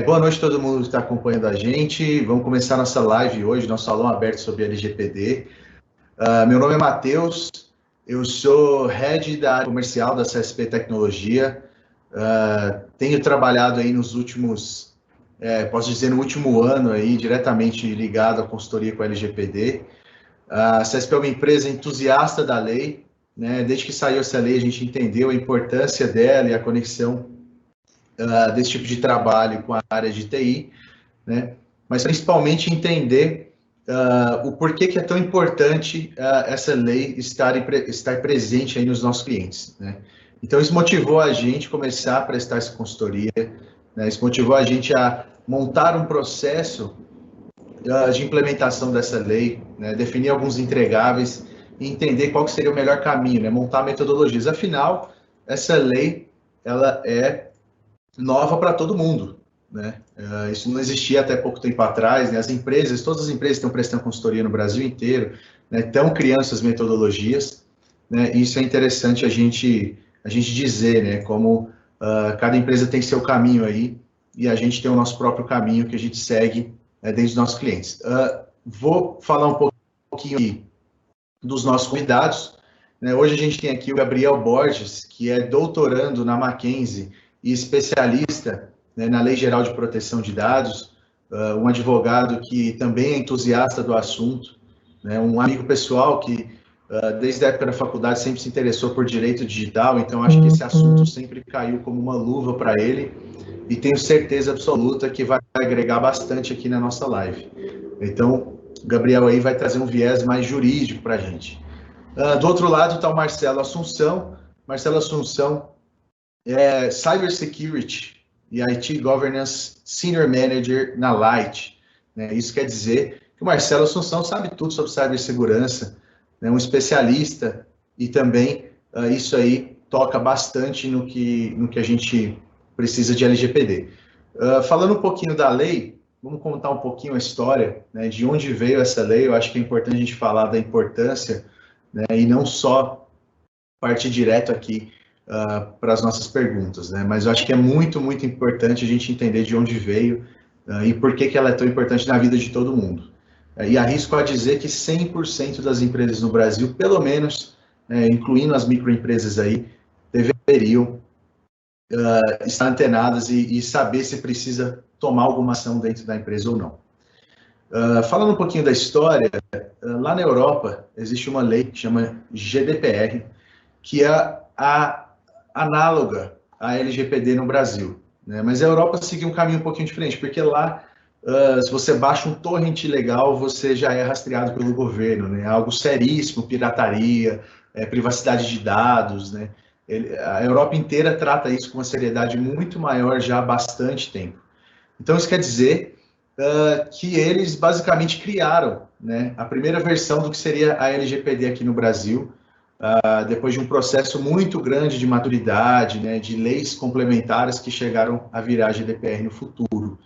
Boa noite a todo mundo que está acompanhando a gente. Vamos começar nossa live hoje, nosso salão aberto sobre LGPD. Meu nome é Matheus, eu sou Head da área comercial da CSP Tecnologia. Tenho trabalhado aí nos últimos, posso dizer, no último ano aí, diretamente ligado à consultoria com a LGPD. A CSP é uma empresa entusiasta da lei, né? Desde que saiu essa lei, a gente entendeu a importância dela e a conexão desse tipo de trabalho com a área de TI, né? Mas principalmente entender o porquê que é tão importante essa lei estar presente aí nos nossos clientes, né? Então, isso motivou a gente a começar a prestar essa consultoria, né? Isso motivou a gente a montar um processo de implementação dessa lei, né? Definir alguns entregáveis e entender qual que seria o melhor caminho, né? Montar metodologias. Afinal, essa lei, ela é nova para todo mundo, né? Isso não existia até pouco tempo atrás, né? Todas as empresas estão prestando consultoria no Brasil inteiro, né? Estão criando essas metodologias, né? E isso é interessante a gente dizer, né? Como cada empresa tem seu caminho aí e a gente tem o nosso próprio caminho que a gente segue dentro dos nossos clientes. Vou falar um pouquinho aqui dos nossos convidados, né? Hoje a gente tem aqui o Gabriel Borges, que é doutorando na Mackenzie e especialista, né, na Lei Geral de Proteção de Dados, um advogado que também é entusiasta do assunto, né, um amigo pessoal que, desde a época da faculdade, sempre se interessou por direito digital, então acho que esse assunto sempre caiu como uma luva para ele, e tenho certeza absoluta que vai agregar bastante aqui na nossa live. Então, o Gabriel aí vai trazer um viés mais jurídico para a gente. Do outro lado está o Marcelo Assunção. Marcelo Assunção é Cybersecurity e IT Governance Senior Manager na Light, né? Isso quer dizer que o Marcelo Assunção sabe tudo sobre cibersegurança, né? Um especialista, e também isso aí toca bastante no que a gente precisa de LGPD. Falando um pouquinho da lei, vamos contar um pouquinho a história, né, de onde veio essa lei. Eu acho que é importante a gente falar da importância, né, e não só partir direto aqui para as nossas perguntas, né? Mas eu acho que é muito, muito importante a gente entender de onde veio e por que ela é tão importante na vida de todo mundo. E arrisco a dizer que 100% das empresas no Brasil, pelo menos, incluindo as microempresas aí, deveriam estar antenadas e saber se precisa tomar alguma ação dentro da empresa ou não. Falando um pouquinho da história, lá na Europa existe uma lei que chama GDPR, que é a análoga à LGPD no Brasil, né? Mas a Europa seguiu um caminho um pouquinho diferente, porque lá, se você baixa um torrent ilegal, você já é rastreado pelo governo, né? Algo seríssimo, pirataria, privacidade de dados, né? A Europa inteira trata isso com uma seriedade muito maior já há bastante tempo. Então, isso quer dizer que eles basicamente criaram, né, a primeira versão do que seria a LGPD aqui no Brasil, depois de um processo muito grande de maturidade, né, de leis complementares que chegaram a virar GDPR no futuro.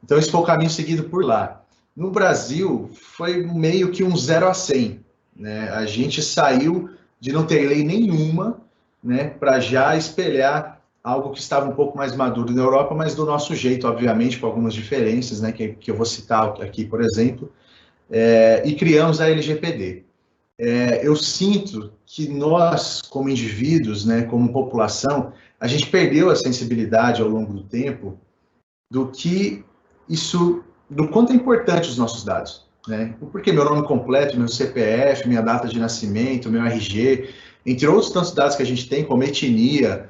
Então, esse foi o caminho seguido por lá. No Brasil, foi meio que um 0 a 100. Né? A gente saiu de não ter lei nenhuma, né, para já espelhar algo que estava um pouco mais maduro na Europa, mas do nosso jeito, obviamente, com algumas diferenças, né, que eu vou citar aqui, por exemplo, e criamos a LGPD. Eu sinto que nós, como indivíduos, né, como população, a gente perdeu a sensibilidade ao longo do tempo do quanto é importante os nossos dados, né? Porque meu nome completo, meu CPF, minha data de nascimento, meu RG, entre outros tantos dados que a gente tem, como etnia,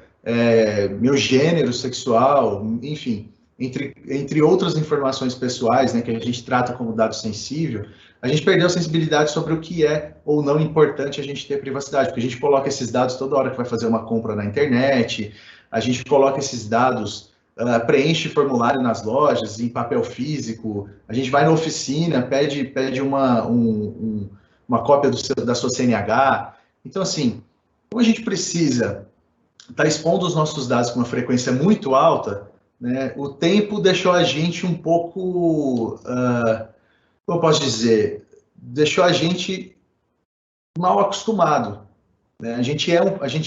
meu gênero sexual, enfim, entre outras informações pessoais, né, que a gente trata como dado sensível, a gente perdeu a sensibilidade sobre o que é ou não importante a gente ter privacidade, porque a gente coloca esses dados toda hora que vai fazer uma compra na internet, a gente coloca esses dados, preenche formulário nas lojas, em papel físico, a gente vai na oficina, pede uma cópia da sua CNH. Então, assim, como a gente precisa estar expondo os nossos dados com uma frequência muito alta, né, o tempo deixou a gente um pouco, como eu posso dizer, deixou a gente mal acostumado, né? A gente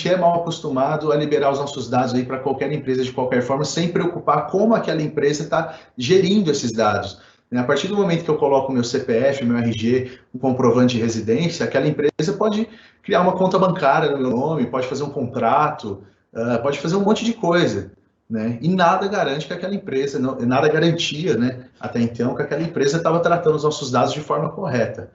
é mal acostumado a liberar os nossos dados aí para qualquer empresa de qualquer forma, sem preocupar como aquela empresa está gerindo esses dados. A partir do momento que eu coloco meu CPF, meu RG, um comprovante de residência, aquela empresa pode criar uma conta bancária no meu nome, pode fazer um contrato, pode fazer um monte de coisa, né? E nada garante que aquela empresa, nada garantia, né, até então, que aquela empresa estava tratando os nossos dados de forma correta.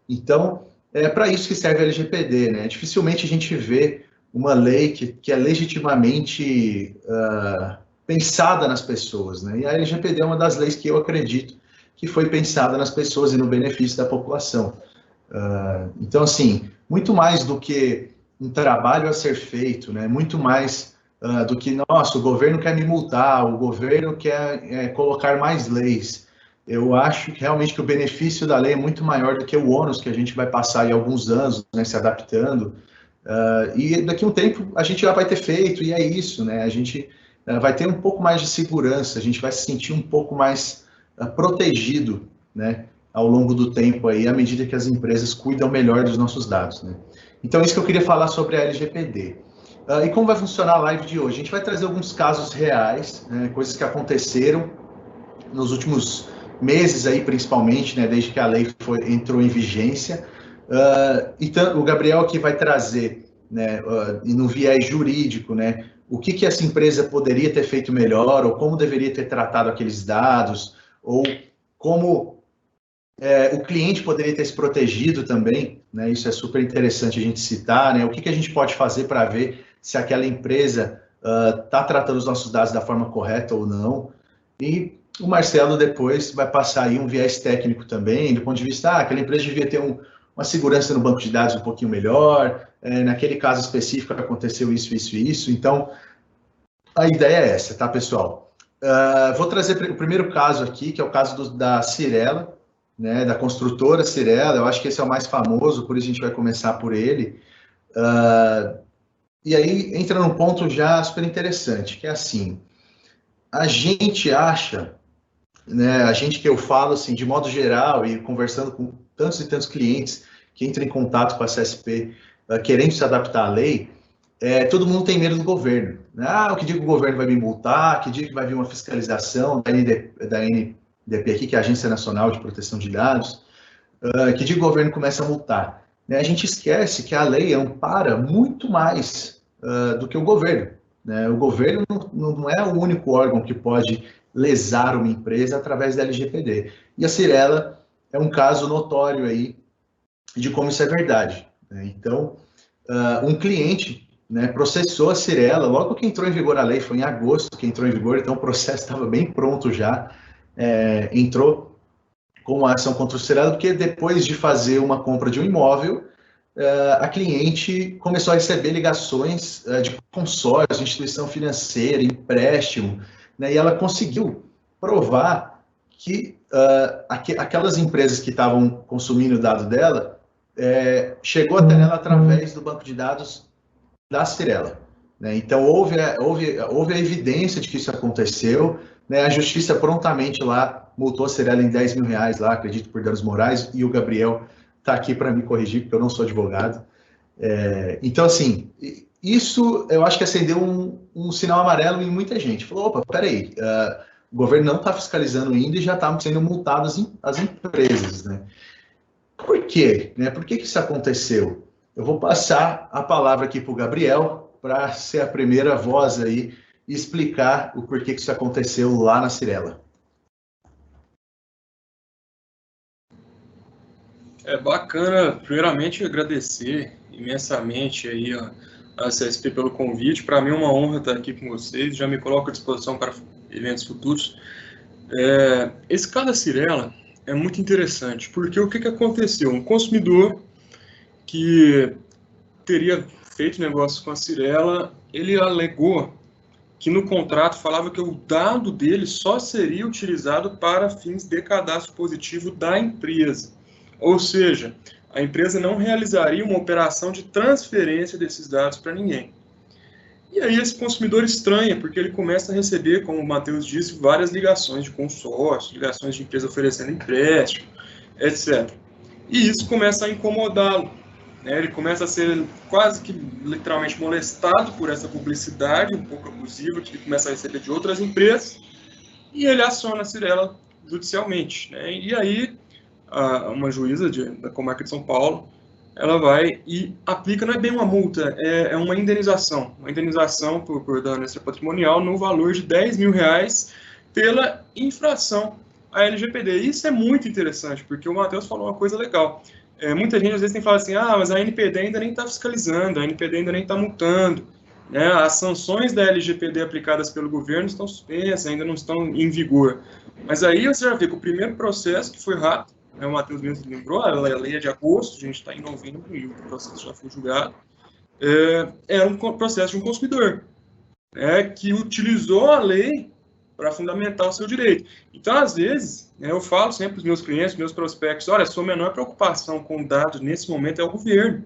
Então, é para isso que serve a LGPD, né? Dificilmente a gente vê uma lei que é legitimamente pensada nas pessoas, né? E a LGPD é uma das leis que eu acredito que foi pensada nas pessoas e no benefício da população. Então, assim, muito mais do que um trabalho a ser feito, né? Muito mais do que, nossa, o governo quer me multar, o governo quer colocar mais leis. Eu acho que realmente que o benefício da lei é muito maior do que o ônus que a gente vai passar aí alguns anos, né, se adaptando. E daqui a um tempo a gente já vai ter feito, e é isso, né? A gente vai ter um pouco mais de segurança, a gente vai se sentir um pouco mais protegido, né, ao longo do tempo aí, à medida que as empresas cuidam melhor dos nossos dados, né? Então, é isso que eu queria falar sobre a LGPD. E como vai funcionar a live de hoje? A gente vai trazer alguns casos reais, né, coisas que aconteceram nos últimos meses aí, principalmente, né, desde que a lei entrou em vigência. Então, o Gabriel aqui vai trazer, né, no viés jurídico, né, o que essa empresa poderia ter feito melhor, ou como deveria ter tratado aqueles dados, ou como o cliente poderia ter se protegido também, né? Isso é super interessante a gente citar, né? O que a gente pode fazer para ver se aquela empresa está tratando os nossos dados da forma correta ou não. E o Marcelo depois vai passar aí um viés técnico também, do ponto de vista, aquela empresa devia ter uma segurança no banco de dados um pouquinho melhor, naquele caso específico aconteceu isso, isso e isso. Então, a ideia é essa, tá, pessoal? Vou trazer o primeiro caso aqui, que é o caso da Cyrela, né, da construtora Cyrela. Eu acho que esse é o mais famoso, por isso a gente vai começar por ele. E aí entra num ponto já super interessante, que é assim, a gente acha, né, a gente que eu falo assim, de modo geral, e conversando com tantos e tantos clientes que entram em contato com a CSP, querendo se adaptar à lei, todo mundo tem medo do governo. Né? Que dia que o governo vai me multar, que dia que vai vir uma fiscalização da NDP aqui, que é a Agência Nacional de Proteção de Dados, que dia que o governo começa a multar. Né? A gente esquece que a lei ampara muito mais do que o governo. Né? O governo não é o único órgão que pode lesar uma empresa através da LGPD. E a Cyrela é um caso notório aí de como isso é verdade. Né? Então, um cliente, né, processou a Cyrela logo que entrou em vigor a lei, foi em agosto que entrou em vigor, então o processo estava bem pronto já, entrou com uma ação contra o Cyrela, porque depois de fazer uma compra de um imóvel, a cliente começou a receber ligações de consórcio, instituição financeira, empréstimo, né, e ela conseguiu provar que aquelas empresas que estavam consumindo o dado dela chegou até ela através do banco de dados da Cyrela. Né? Então, houve a evidência de que isso aconteceu, né? A justiça prontamente lá multou a Cyrela em R$10 mil, lá, acredito, por danos morais, e o Gabriel está aqui para me corrigir, porque eu não sou advogado. Então, assim, isso eu acho que acendeu um sinal amarelo em muita gente. Falou, opa, peraí, o governo não está fiscalizando ainda e já estão sendo multadas as empresas, né? Por quê? Né? Por que isso aconteceu? Eu vou passar a palavra aqui para o Gabriel, para ser a primeira voz aí e explicar o porquê que isso aconteceu lá na Cyrela. Bacana, primeiramente agradecer imensamente aí a CSP pelo convite. Para mim é uma honra estar aqui com vocês, já me coloco à disposição para eventos futuros. Esse caso da Cyrela é muito interessante, porque o que aconteceu? Um consumidor que teria feito negócio com a Cyrela, ele alegou que no contrato falava que o dado dele só seria utilizado para fins de cadastro positivo da empresa. Ou seja, a empresa não realizaria uma operação de transferência desses dados para ninguém. E aí esse consumidor estranha, porque ele começa a receber, como o Matheus disse, várias ligações de consórcio, ligações de empresa oferecendo empréstimo, etc. E isso começa a incomodá-lo. né? Ele começa a ser quase que literalmente molestado por essa publicidade um pouco abusiva que ele começa a receber de outras empresas, e ele aciona a Cyrela judicialmente, né? E aí uma juíza da Comarca de São Paulo, ela vai e aplica, não é bem uma multa, é uma indenização por dano extrapatrimonial no valor de R$10.000 pela infração à LGPD. Isso é muito interessante, porque o Matheus falou uma coisa legal. Muita gente às vezes tem falado assim, mas a NPD ainda nem está fiscalizando, a NPD ainda nem está multando, né? As sanções da LGPD aplicadas pelo governo estão suspensas, ainda não estão em vigor. Mas aí você já vê que o primeiro processo, que foi rápido, o Matheus mesmo lembrou, a lei é de agosto, a gente está em novembro e o processo já foi julgado, era um processo de um consumidor, que utilizou a lei para fundamentar o seu direito. Então, às vezes, eu falo sempre para os meus clientes, meus prospectos, olha, a sua menor preocupação com dados nesse momento é o governo.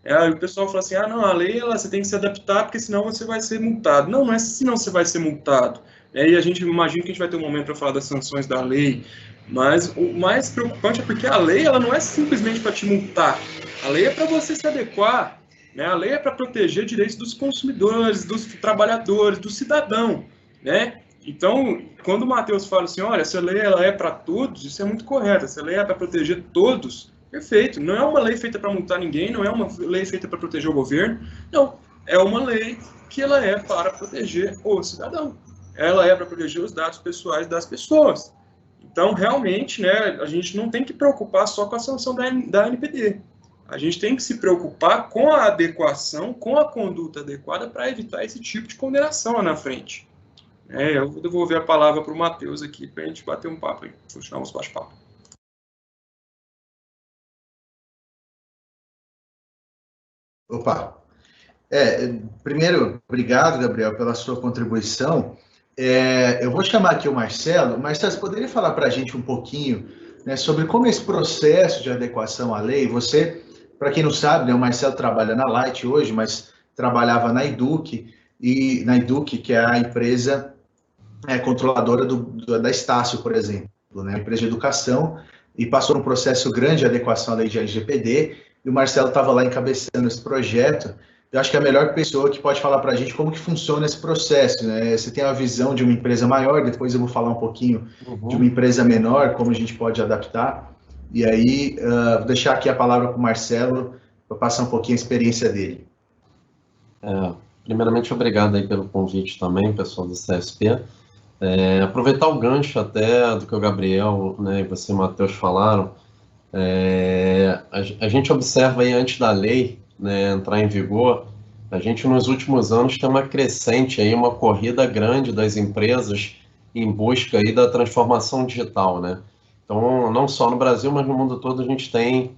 Aí o pessoal fala assim, não, a lei você tem que se adaptar, porque senão você vai ser multado. Não, não é senão você vai ser multado. E a gente imagina que a gente vai ter um momento para falar das sanções da lei, mas o mais preocupante é porque a lei ela não é simplesmente para te multar. A lei é para você se adequar, né? A lei é para proteger direitos dos consumidores, dos trabalhadores, do cidadão, né? Então, quando o Matheus fala assim, olha, essa lei ela é para todos, isso é muito correto. Essa lei é para proteger todos. Perfeito. Não é uma lei feita para multar ninguém, não é uma lei feita para proteger o governo. Não, é uma lei que ela é para proteger o cidadão. Ela é para proteger os dados pessoais das pessoas. Então, realmente, né, a gente não tem que preocupar só com a sanção da NPD. A gente tem que se preocupar com a adequação, com a conduta adequada para evitar esse tipo de condenação lá na frente. Eu vou devolver a palavra para o Matheus aqui, para a gente bater um papo aí, continuar o bate-papo. Opa! Primeiro, obrigado, Gabriel, pela sua contribuição. Eu vou chamar aqui o Marcelo. Marcelo, você poderia falar para a gente um pouquinho, né, sobre como esse processo de adequação à lei, você, para quem não sabe, né, o Marcelo trabalha na Light hoje, mas trabalhava na Educ, que é a empresa controladora da Estácio, por exemplo, né, empresa de educação, e passou um processo grande de adequação à lei de LGPD, e o Marcelo estava lá encabeçando esse projeto. Eu acho que é a melhor pessoa que pode falar para a gente como que funciona esse processo, né? Você tem uma visão de uma empresa maior, depois eu vou falar um pouquinho de uma empresa menor, como a gente pode adaptar, e aí vou deixar aqui a palavra para o Marcelo, para passar um pouquinho a experiência dele. Primeiramente, obrigado aí pelo convite também, pessoal do CSP. Aproveitar o gancho até do que o Gabriel, né, e você, Matheus, falaram. A gente observa aí antes da lei, né, entrar em vigor, a gente nos últimos anos tem uma crescente aí, uma corrida grande das empresas em busca aí da transformação digital, né? Então, não só no Brasil, mas no mundo todo a gente tem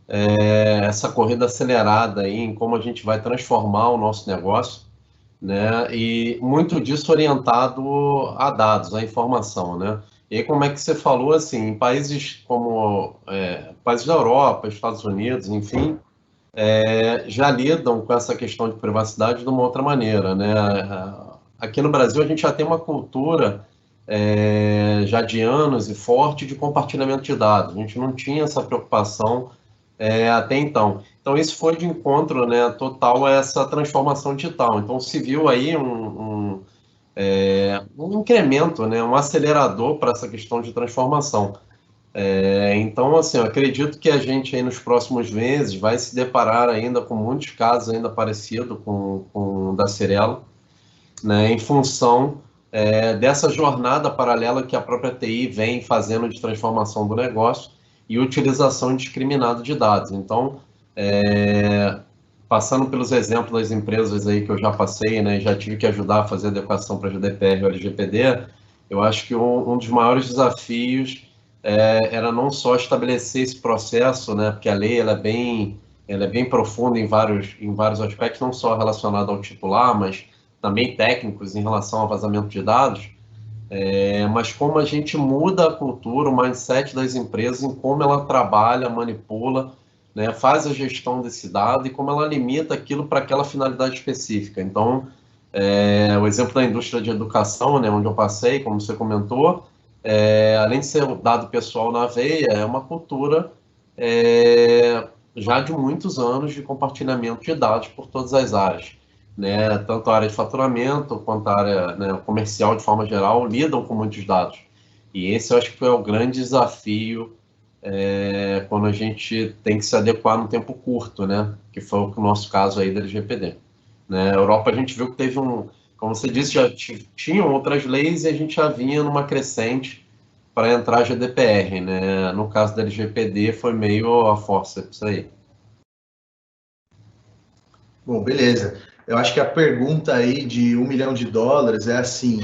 essa corrida acelerada aí em como a gente vai transformar o nosso negócio, né? E muito disso orientado a dados, a informação, né? E aí, como é que você falou, assim, em países como países da Europa, Estados Unidos, enfim, já lidam com essa questão de privacidade de uma outra maneira, né? Aqui no Brasil a gente já tem uma cultura já de anos e forte de compartilhamento de dados. A gente não tinha essa preocupação até então. Então isso foi de encontro, né, total a essa transformação digital. Então se viu aí um incremento, né, um acelerador para essa questão de transformação. Então, assim, eu acredito que a gente aí nos próximos meses vai se deparar ainda com muitos casos ainda parecidos com o da Cyrela, né, em função dessa jornada paralela que a própria TI vem fazendo de transformação do negócio e utilização indiscriminada de dados. Então, passando pelos exemplos das empresas aí que eu já passei, né, já tive que ajudar a fazer adequação para a GDPR e o LGPD, eu acho que um dos maiores desafios era não só estabelecer esse processo, né, porque a lei ela é bem profunda em vários aspectos, não só relacionado ao titular, mas também técnicos em relação ao vazamento de dados, mas como a gente muda a cultura, o mindset das empresas em como ela trabalha, manipula, né, faz a gestão desse dado e como ela limita aquilo para aquela finalidade específica. Então, o exemplo da indústria de educação, né, onde eu passei, como você comentou, além de ser um dado pessoal na veia, é uma cultura já de muitos anos de compartilhamento de dados por todas as áreas, né? Tanto a área de faturamento quanto a área, né, comercial de forma geral lidam com muitos dados. E esse eu acho que foi o grande desafio quando a gente tem que se adequar num tempo curto, né? Que foi o nosso caso aí da LGPD. Né? A Europa a gente viu que teve como você disse, já tinham outras leis e a gente já vinha numa crescente para entrar a GDPR, né? No caso da LGPD foi meio a força, isso aí. Bom, beleza. Eu acho que a pergunta aí de $1 milhão é assim,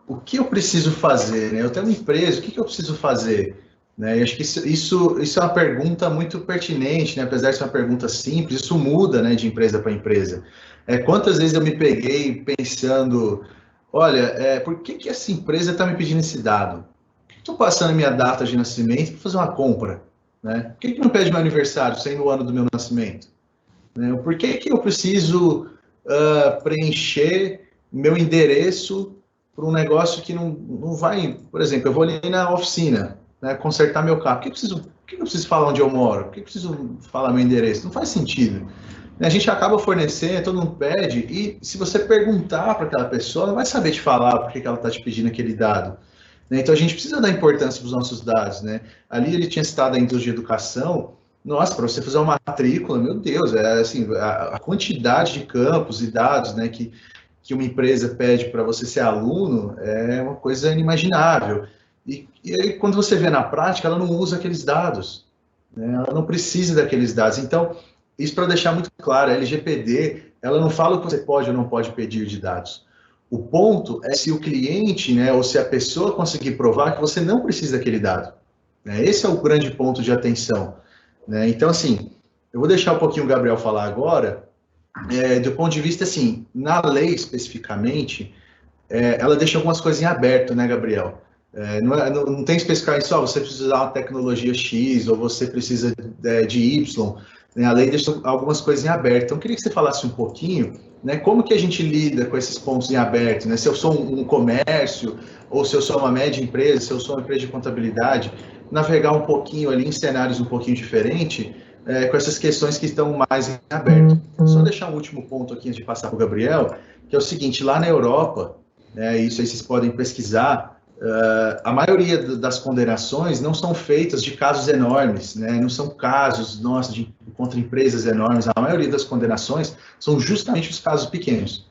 o que eu preciso fazer? Né? Eu tenho uma empresa, o que eu preciso fazer? Né? Eu acho que isso é uma pergunta muito pertinente, né? Apesar de ser uma pergunta simples, isso muda, né, de empresa para empresa. Quantas vezes eu me peguei pensando, olha, por que essa empresa está me pedindo esse dado? Por que estou passando minha data de nascimento para fazer uma compra? Né? Por que não pede meu aniversário sendo o ano do meu nascimento? Né? Por que eu preciso preencher meu endereço para um negócio que não vai... Por exemplo, eu vou ali na oficina, né, consertar meu carro. Por que eu preciso falar onde eu moro? Por que eu preciso falar meu endereço? Não faz sentido. A gente acaba fornecendo, todo mundo pede, e se você perguntar para aquela pessoa, ela vai saber te falar por que ela está te pedindo aquele dado. Então a gente precisa dar importância para os nossos dados. Né? Ali ele tinha citado a indústria de educação. Nossa, para você fazer uma matrícula, meu Deus, assim, a quantidade de campos e dados, né, que uma empresa pede para você ser aluno é uma coisa inimaginável. E aí, quando você vê na prática, ela não usa aqueles dados. Né? Ela não precisa daqueles dados. Então, isso para deixar muito claro, a LGPD, ela não fala o que você pode ou não pode pedir de dados. O ponto é se o cliente, né, ou se a pessoa conseguir provar que você não precisa daquele dado. Né? Esse é o grande ponto de atenção. Né? Então, assim, eu vou deixar um pouquinho o Gabriel falar agora, do ponto de vista, assim, na lei especificamente, ela deixa algumas coisas em aberto, né, Gabriel? Não tem especificar só você precisa usar uma tecnologia X ou você precisa de Y. Né? A lei deixa algumas coisas em aberto. Então, eu queria que você falasse um pouquinho, né, como que a gente lida com esses pontos em aberto, né? Se eu sou um comércio, ou se eu sou uma média empresa, se eu sou uma empresa de contabilidade, navegar um pouquinho ali em cenários um pouquinho diferentes, com essas questões que estão mais em aberto. Só deixar um último ponto aqui antes de passar para o Gabriel, que é o seguinte, lá na Europa, isso aí vocês podem pesquisar, a maioria das condenações não são feitas de casos enormes, né? Não são casos, contra empresas enormes, a maioria das condenações são justamente os casos pequenos.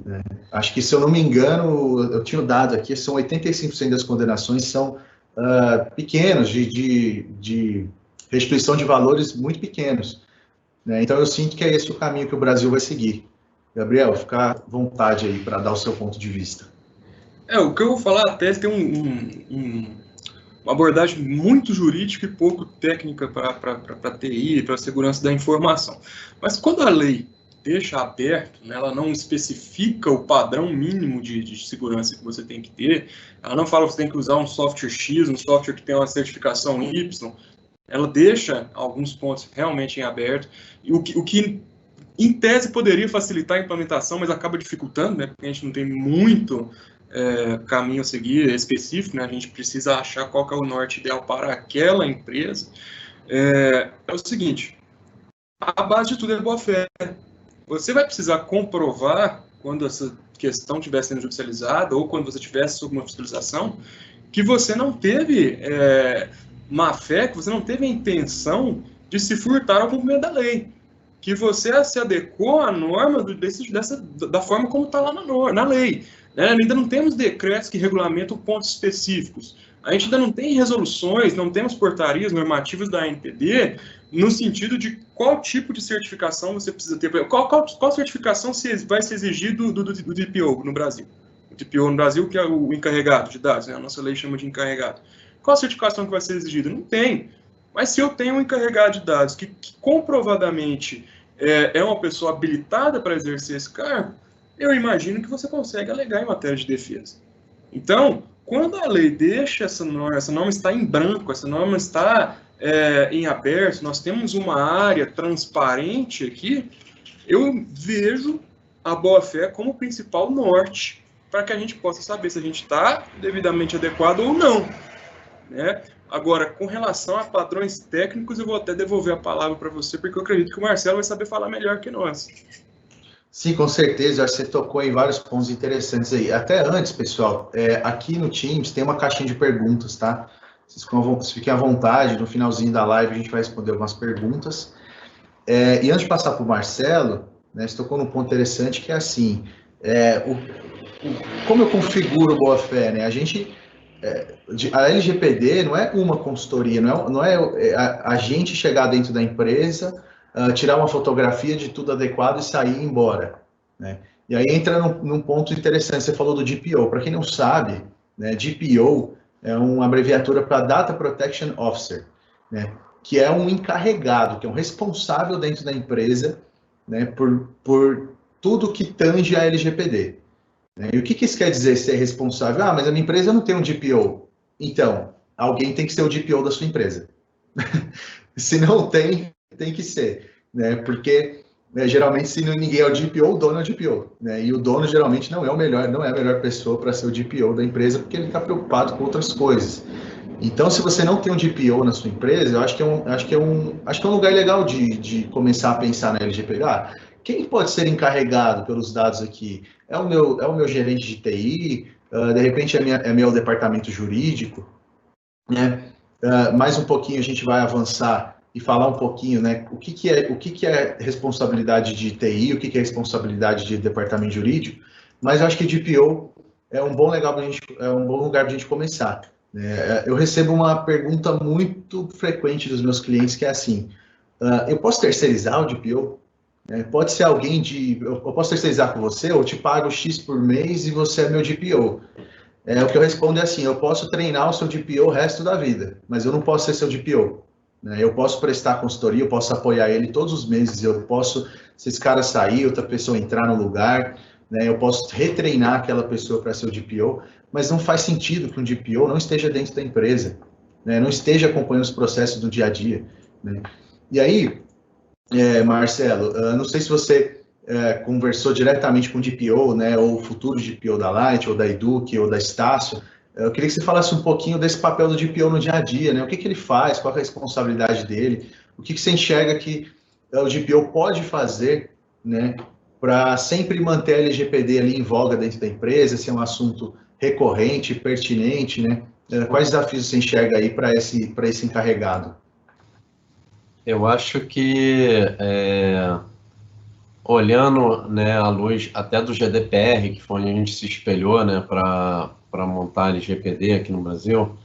Né? Acho que, se eu não me engano, eu tinha o dado aqui, são 85% das condenações são pequenos, de restituição de valores muito pequenos. Né? Então, eu sinto que é esse o caminho que o Brasil vai seguir. Gabriel, fica à vontade aí para dar o seu ponto de vista. O que eu vou falar até tem uma abordagem muito jurídica e pouco técnica para TI, para a segurança da informação. Mas quando a lei deixa aberto, né, ela não especifica o padrão mínimo de segurança que você tem que ter, ela não fala que você tem que usar um software X, um software que tem uma certificação Y, ela deixa alguns pontos realmente em aberto, e o que em tese poderia facilitar a implementação, mas acaba dificultando, né, porque a gente não tem muito caminho a seguir específico, né, a gente precisa achar qual que é o norte ideal para aquela empresa. É o seguinte, a base de tudo é boa-fé. Você vai precisar comprovar, quando essa questão estiver sendo judicializada, ou quando você tivesse sob uma fiscalização, que você não teve má-fé, que você não teve a intenção de se furtar ao cumprimento da lei, que você se adequou à norma da forma como está lá na lei. Né? Ainda não temos decretos que regulamentam pontos específicos. A gente ainda não tem resoluções, não temos portarias normativas da ANPD no sentido de qual tipo de certificação você precisa ter. Qual certificação vai ser exigida do DPO no Brasil? O DPO no Brasil, que é o encarregado de dados, né? A nossa lei chama de encarregado. Qual a certificação que vai ser exigida? Não tem. Mas se eu tenho um encarregado de dados que comprovadamente é uma pessoa habilitada para exercer esse cargo, eu imagino que você consegue alegar em matéria de defesa. Então, quando a lei deixa essa norma está em branco, essa norma está em aberto, nós temos uma área transparente aqui, eu vejo a boa-fé como o principal norte para que a gente possa saber se a gente está devidamente adequado ou não. Né? Agora, com relação a padrões técnicos, eu vou até devolver a palavra para você, porque eu acredito que o Marcelo vai saber falar melhor que nós. Sim, com certeza, você tocou em vários pontos interessantes aí. Até antes, pessoal, aqui no Teams tem uma caixinha de perguntas, tá? Vocês fiquem à vontade, no finalzinho da live a gente vai responder algumas perguntas. E antes de passar para o Marcelo, né, você tocou num ponto interessante que é assim, como eu configuro boa fé, né? A LGPD não é uma consultoria, não é a gente chegar dentro da empresa, tirar uma fotografia de tudo adequado e sair embora, né? E aí entra num ponto interessante, você falou do DPO. Para quem não sabe, né, DPO é uma abreviatura para Data Protection Officer, né, que é um encarregado, que é um responsável dentro da empresa, né, por tudo que tange a LGPD. E o que isso quer dizer, ser responsável? Ah, mas a minha empresa não tem um DPO. Então, alguém tem que ser o DPO da sua empresa. Se não tem, tem que ser, né? Porque geralmente, se ninguém é o DPO, o dono é o DPO, né? E o dono geralmente não é a melhor pessoa para ser o DPO da empresa, porque ele está preocupado com outras coisas. Então, se você não tem um DPO na sua empresa, eu acho que é um lugar legal de começar a pensar na LGPD. Quem pode ser encarregado pelos dados aqui? É o meu gerente de TI, de repente é meu departamento jurídico, né? Mais um pouquinho a gente vai avançar e falar um pouquinho, né? O que é responsabilidade de TI, o que é responsabilidade de departamento jurídico, mas eu acho que DPO é um bom lugar para a gente começar. Eu recebo uma pergunta muito frequente dos meus clientes que é assim: eu posso terceirizar o DPO? Pode ser alguém eu posso terceirizar com você, eu te pago X por mês e você é meu DPO. O que eu respondo é assim: eu posso treinar o seu DPO o resto da vida, mas eu não posso ser seu DPO. Eu posso prestar consultoria, eu posso apoiar ele todos os meses, eu posso, se esse cara sair, outra pessoa entrar no lugar, eu posso retreinar aquela pessoa para ser o DPO, mas não faz sentido que um DPO não esteja dentro da empresa, não esteja acompanhando os processos do dia a dia. E aí, Marcelo, não sei se você conversou diretamente com o DPO, né, ou o futuro DPO da Light, ou da Eduque, ou da Estácio. Eu queria que você falasse um pouquinho desse papel do DPO no dia a dia, né? O que ele faz, qual é a responsabilidade dele, o que você enxerga que o DPO pode fazer, né, para sempre manter a LGPD ali em voga dentro da empresa, se é um assunto recorrente, pertinente, né? Quais desafios você enxerga aí para esse encarregado? Eu acho que, olhando, né, à luz até do GDPR, que foi onde a gente se espelhou, né, para montar a LGPD aqui no Brasil,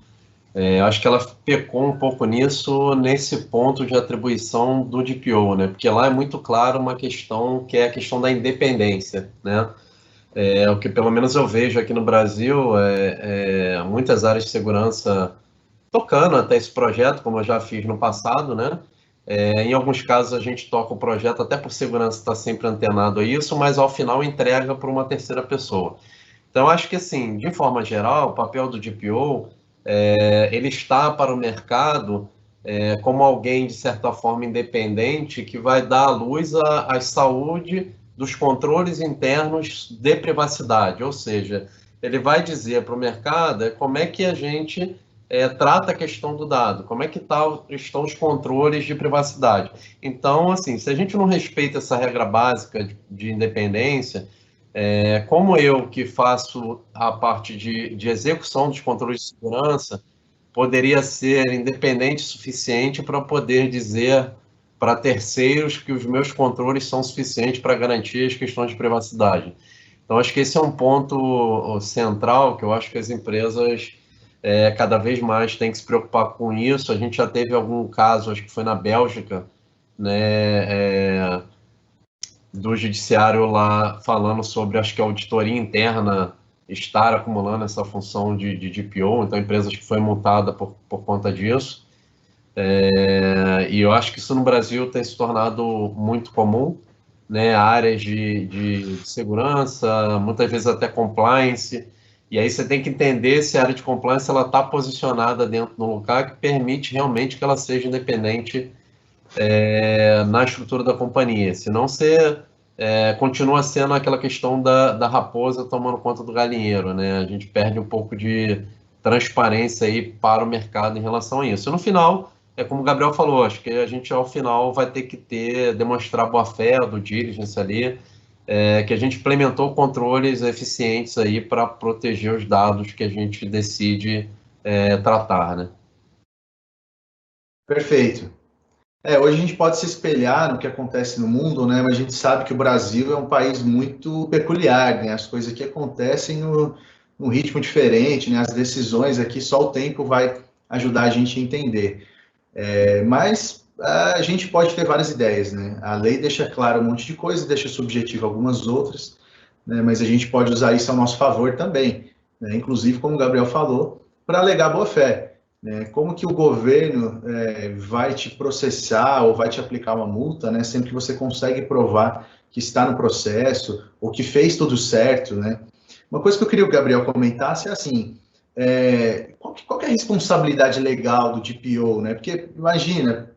acho que ela pecou um pouco nesse ponto de atribuição do DPO, né, porque lá é muito claro uma questão que é a questão da independência, né. O que pelo menos eu vejo aqui no Brasil, muitas áreas de segurança tocando até esse projeto, como eu já fiz no passado, né? Em alguns casos a gente toca o projeto até por segurança estar sempre antenado a isso, mas ao final entrega para uma terceira pessoa. Então acho que assim, de forma geral, o papel do DPO, ele está para o mercado como alguém de certa forma independente que vai dar à luz à saúde dos controles internos de privacidade, ou seja, ele vai dizer para o mercado como é que a gente trata a questão do dado, como é que estão os controles de privacidade. Então, assim, se a gente não respeita essa regra básica de independência, como eu que faço a parte de execução dos controles de segurança, poderia ser independente o suficiente para poder dizer para terceiros que os meus controles são suficientes para garantir as questões de privacidade. Então, acho que esse é um ponto central que eu acho que as empresas cada vez mais têm que se preocupar com isso. A gente já teve algum caso, acho que foi na Bélgica, né, do judiciário lá falando sobre, acho que a auditoria interna estar acumulando essa função de DPO, então empresas que foi multada por conta disso. E eu acho que isso no Brasil tem se tornado muito comum, né, áreas de segurança, muitas vezes até compliance, e aí você tem que entender se a área de compliance ela está posicionada dentro de um lugar que permite realmente que ela seja independente na estrutura da companhia, senão você continua sendo aquela questão da raposa tomando conta do galinheiro, né? A gente perde um pouco de transparência aí para o mercado em relação a isso. E no final, é como o Gabriel falou, acho que a gente ao final vai ter que demonstrar boa-fé, do diligence ali, que a gente implementou controles eficientes aí para proteger os dados que a gente decide tratar, né? Perfeito. Hoje a gente pode se espelhar no que acontece no mundo, né? Mas a gente sabe que o Brasil é um país muito peculiar, né? As coisas aqui acontecem num ritmo diferente, né? As decisões aqui só o tempo vai ajudar a gente a entender. Mas a gente pode ter várias ideias, né? A lei deixa claro um monte de coisa, deixa subjetivo algumas outras, né? Mas a gente pode usar isso ao nosso favor também, né? Inclusive, como o Gabriel falou, para alegar boa-fé. Como que o governo vai te processar ou vai te aplicar uma multa, né, sempre que você consegue provar que está no processo ou que fez tudo certo, né? Uma coisa que eu queria que o Gabriel comentasse é assim, qual que é a responsabilidade legal do DPO, né? Porque imagina,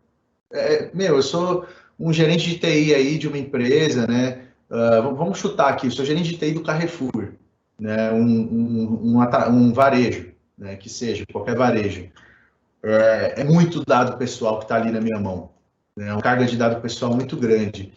eu sou um gerente de TI aí de uma empresa, né? Vamos chutar aqui, eu sou gerente de TI do Carrefour, né? Um varejo, né, que seja, qualquer varejo. É muito dado pessoal que está ali na minha mão. É uma carga de dado pessoal muito grande.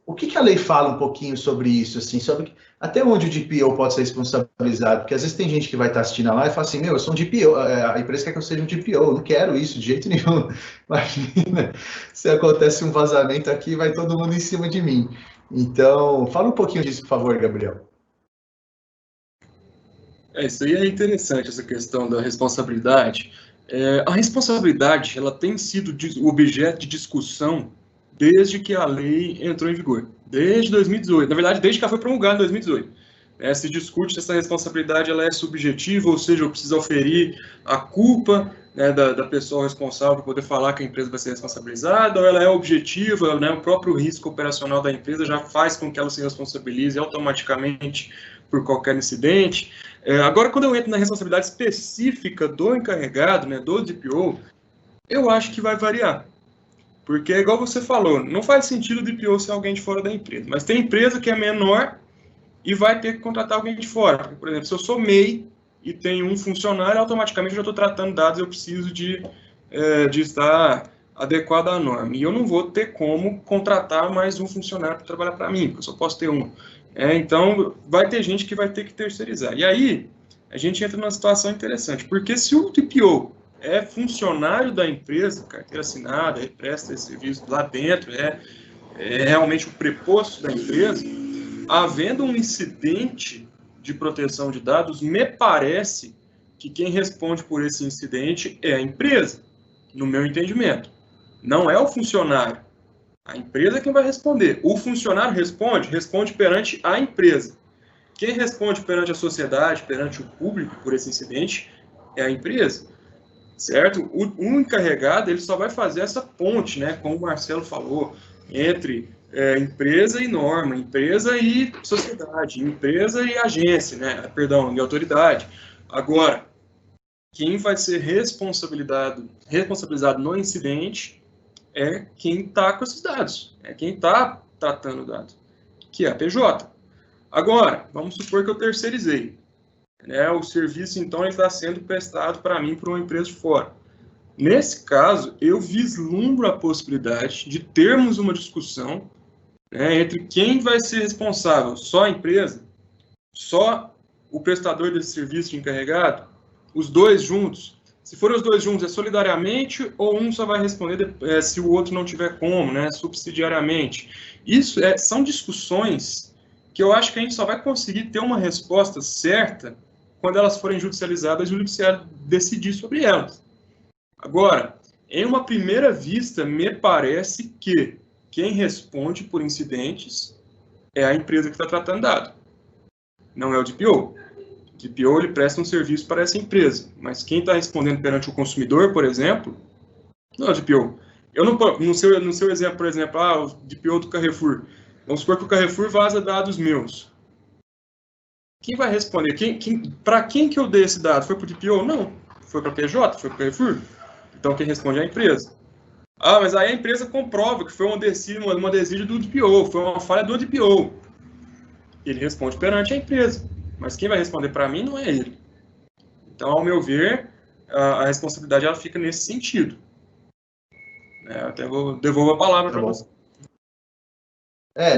O que a lei fala um pouquinho sobre isso? Assim, sobre até onde o DPO pode ser responsabilizado? Porque às vezes tem gente que vai estar assistindo lá e fala assim, eu sou um DPO, a empresa quer que eu seja um DPO, eu não quero isso de jeito nenhum. Imagina, se acontece um vazamento aqui, vai todo mundo em cima de mim. Então, fala um pouquinho disso, por favor, Gabriel. Isso aí é interessante, essa questão da responsabilidade. A responsabilidade, ela tem sido objeto de discussão desde que a lei entrou em vigor, desde 2018. Na verdade, desde que ela foi promulgada em 2018. Se discute se essa responsabilidade ela é subjetiva, ou seja, eu preciso oferir a culpa, né, da pessoa responsável para poder falar que a empresa vai ser responsabilizada, ou ela é objetiva, né, o próprio risco operacional da empresa já faz com que ela se responsabilize automaticamente por qualquer incidente. Agora, quando eu entro na responsabilidade específica do encarregado, né, do DPO, eu acho que vai variar. Porque, igual você falou, não faz sentido o DPO ser alguém de fora da empresa. Mas tem empresa que é menor e vai ter que contratar alguém de fora. Por exemplo, se eu sou MEI e tenho um funcionário, automaticamente eu já estou tratando dados, eu preciso de estar adequado à norma. E eu não vou ter como contratar mais um funcionário para trabalhar para mim, porque eu só posso ter um. Então, vai ter gente que vai ter que terceirizar. E aí, a gente entra numa situação interessante, porque se o DPO é funcionário da empresa, carteira assinada, presta esse serviço lá dentro, é realmente o preposto da empresa, havendo um incidente de proteção de dados, me parece que quem responde por esse incidente é a empresa, no meu entendimento. Não é o funcionário. A empresa é quem vai responder. O funcionário responde perante a empresa. Quem responde perante a sociedade, perante o público por esse incidente é a empresa, certo? O encarregado ele só vai fazer essa ponte, né, como o Marcelo falou, entre empresa e norma, empresa e sociedade, empresa e agência, né, perdão, e autoridade. Agora, quem vai ser responsabilizado no incidente é quem está com esses dados, é quem está tratando o dado, que é a PJ. Agora, vamos supor que eu terceirizei. O serviço, então, está sendo prestado para mim por uma empresa de fora. Nesse caso, eu vislumbro a possibilidade de termos uma discussão entre quem vai ser responsável, só a empresa, só o prestador desse serviço de encarregado, os dois juntos. Se forem os dois juntos, é solidariamente ou um só vai responder se o outro não tiver como, né, subsidiariamente. Isso são discussões que eu acho que a gente só vai conseguir ter uma resposta certa quando elas forem judicializadas e o judiciário decidir sobre elas. Agora, em uma primeira vista, me parece que quem responde por incidentes é a empresa que está tratando dado, não é o DPO. O DPO ele presta um serviço para essa empresa, mas quem está respondendo perante o consumidor, por exemplo, não é o DPO. Eu não, no seu exemplo, por exemplo, o DPO do Carrefour, vamos supor que o Carrefour vaza dados meus. Quem vai responder? Para quem que eu dei esse dado? Foi para o DPO? Não. Foi para a PJ? Foi para o Carrefour? Então quem responde é a empresa. Mas aí a empresa comprova que foi uma desídia do DPO, foi uma falha do DPO. Ele responde perante a empresa. Mas quem vai responder para mim não é ele. Então, ao meu ver, a responsabilidade ela fica nesse sentido. Até devolvo a palavra para você.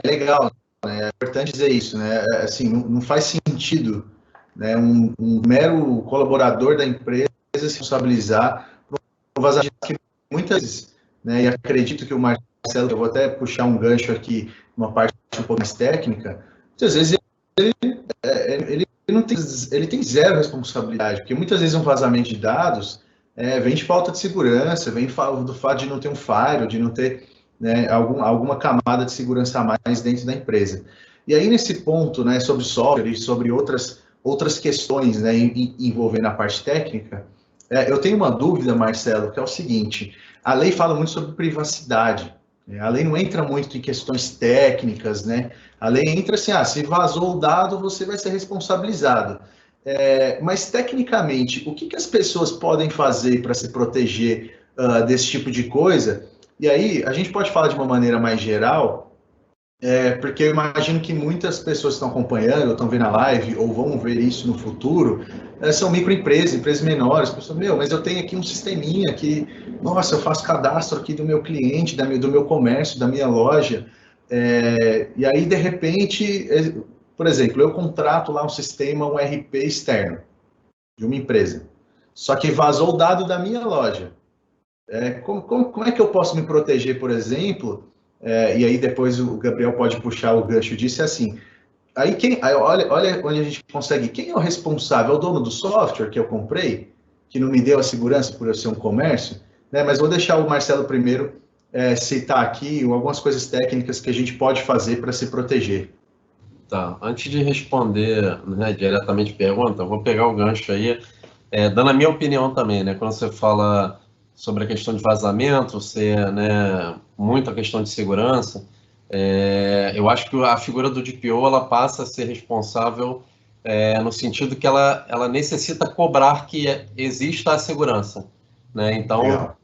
Legal, né? É importante dizer isso, né? Assim, não faz sentido, né, um mero colaborador da empresa se responsabilizar por um vazamento que muitas vezes, né, e acredito que o Marcelo, eu vou até puxar um gancho aqui, uma parte um pouco mais técnica, muitas vezes ele não tem, ele tem zero responsabilidade, porque muitas vezes um vazamento de dados vem de falta de segurança, vem do fato de não ter um firewall, de não ter, né, alguma camada de segurança a mais dentro da empresa. E aí, nesse ponto, né, sobre software e sobre outras questões, né, envolvendo a parte técnica, eu tenho uma dúvida, Marcelo, que é o seguinte: a lei fala muito sobre privacidade, né? A lei não entra muito em questões técnicas, né? A lei entra assim, se vazou o dado, você vai ser responsabilizado. Mas, tecnicamente, o que as pessoas podem fazer para se proteger desse tipo de coisa? E aí, a gente pode falar de uma maneira mais geral, porque eu imagino que muitas pessoas que estão acompanhando, estão vendo a live, ou vão ver isso no futuro, são microempresas, empresas menores. Pessoas, mas eu tenho aqui um sisteminha que, nossa, eu faço cadastro aqui do meu cliente, do meu comércio, da minha loja, e aí, de repente, por exemplo, eu contrato lá um sistema, um RP externo de uma empresa, só que vazou o dado da minha loja. Como é que eu posso me proteger, por exemplo? E aí depois o Gabriel pode puxar o gancho disso, assim. Olha onde a gente consegue. Quem é o responsável? É o dono do software que eu comprei, que não me deu a segurança por eu ser um comércio? Né? Mas vou deixar o Marcelo primeiro citar aqui algumas coisas técnicas que a gente pode fazer para se proteger. Tá, antes de responder, né, diretamente a pergunta, eu vou pegar o gancho aí, dando a minha opinião também, né? Quando você fala sobre a questão de vazamento, né, muito a questão de segurança, eu acho que a figura do DPO ela passa a ser responsável no sentido que ela necessita cobrar que exista a segurança, né? Então,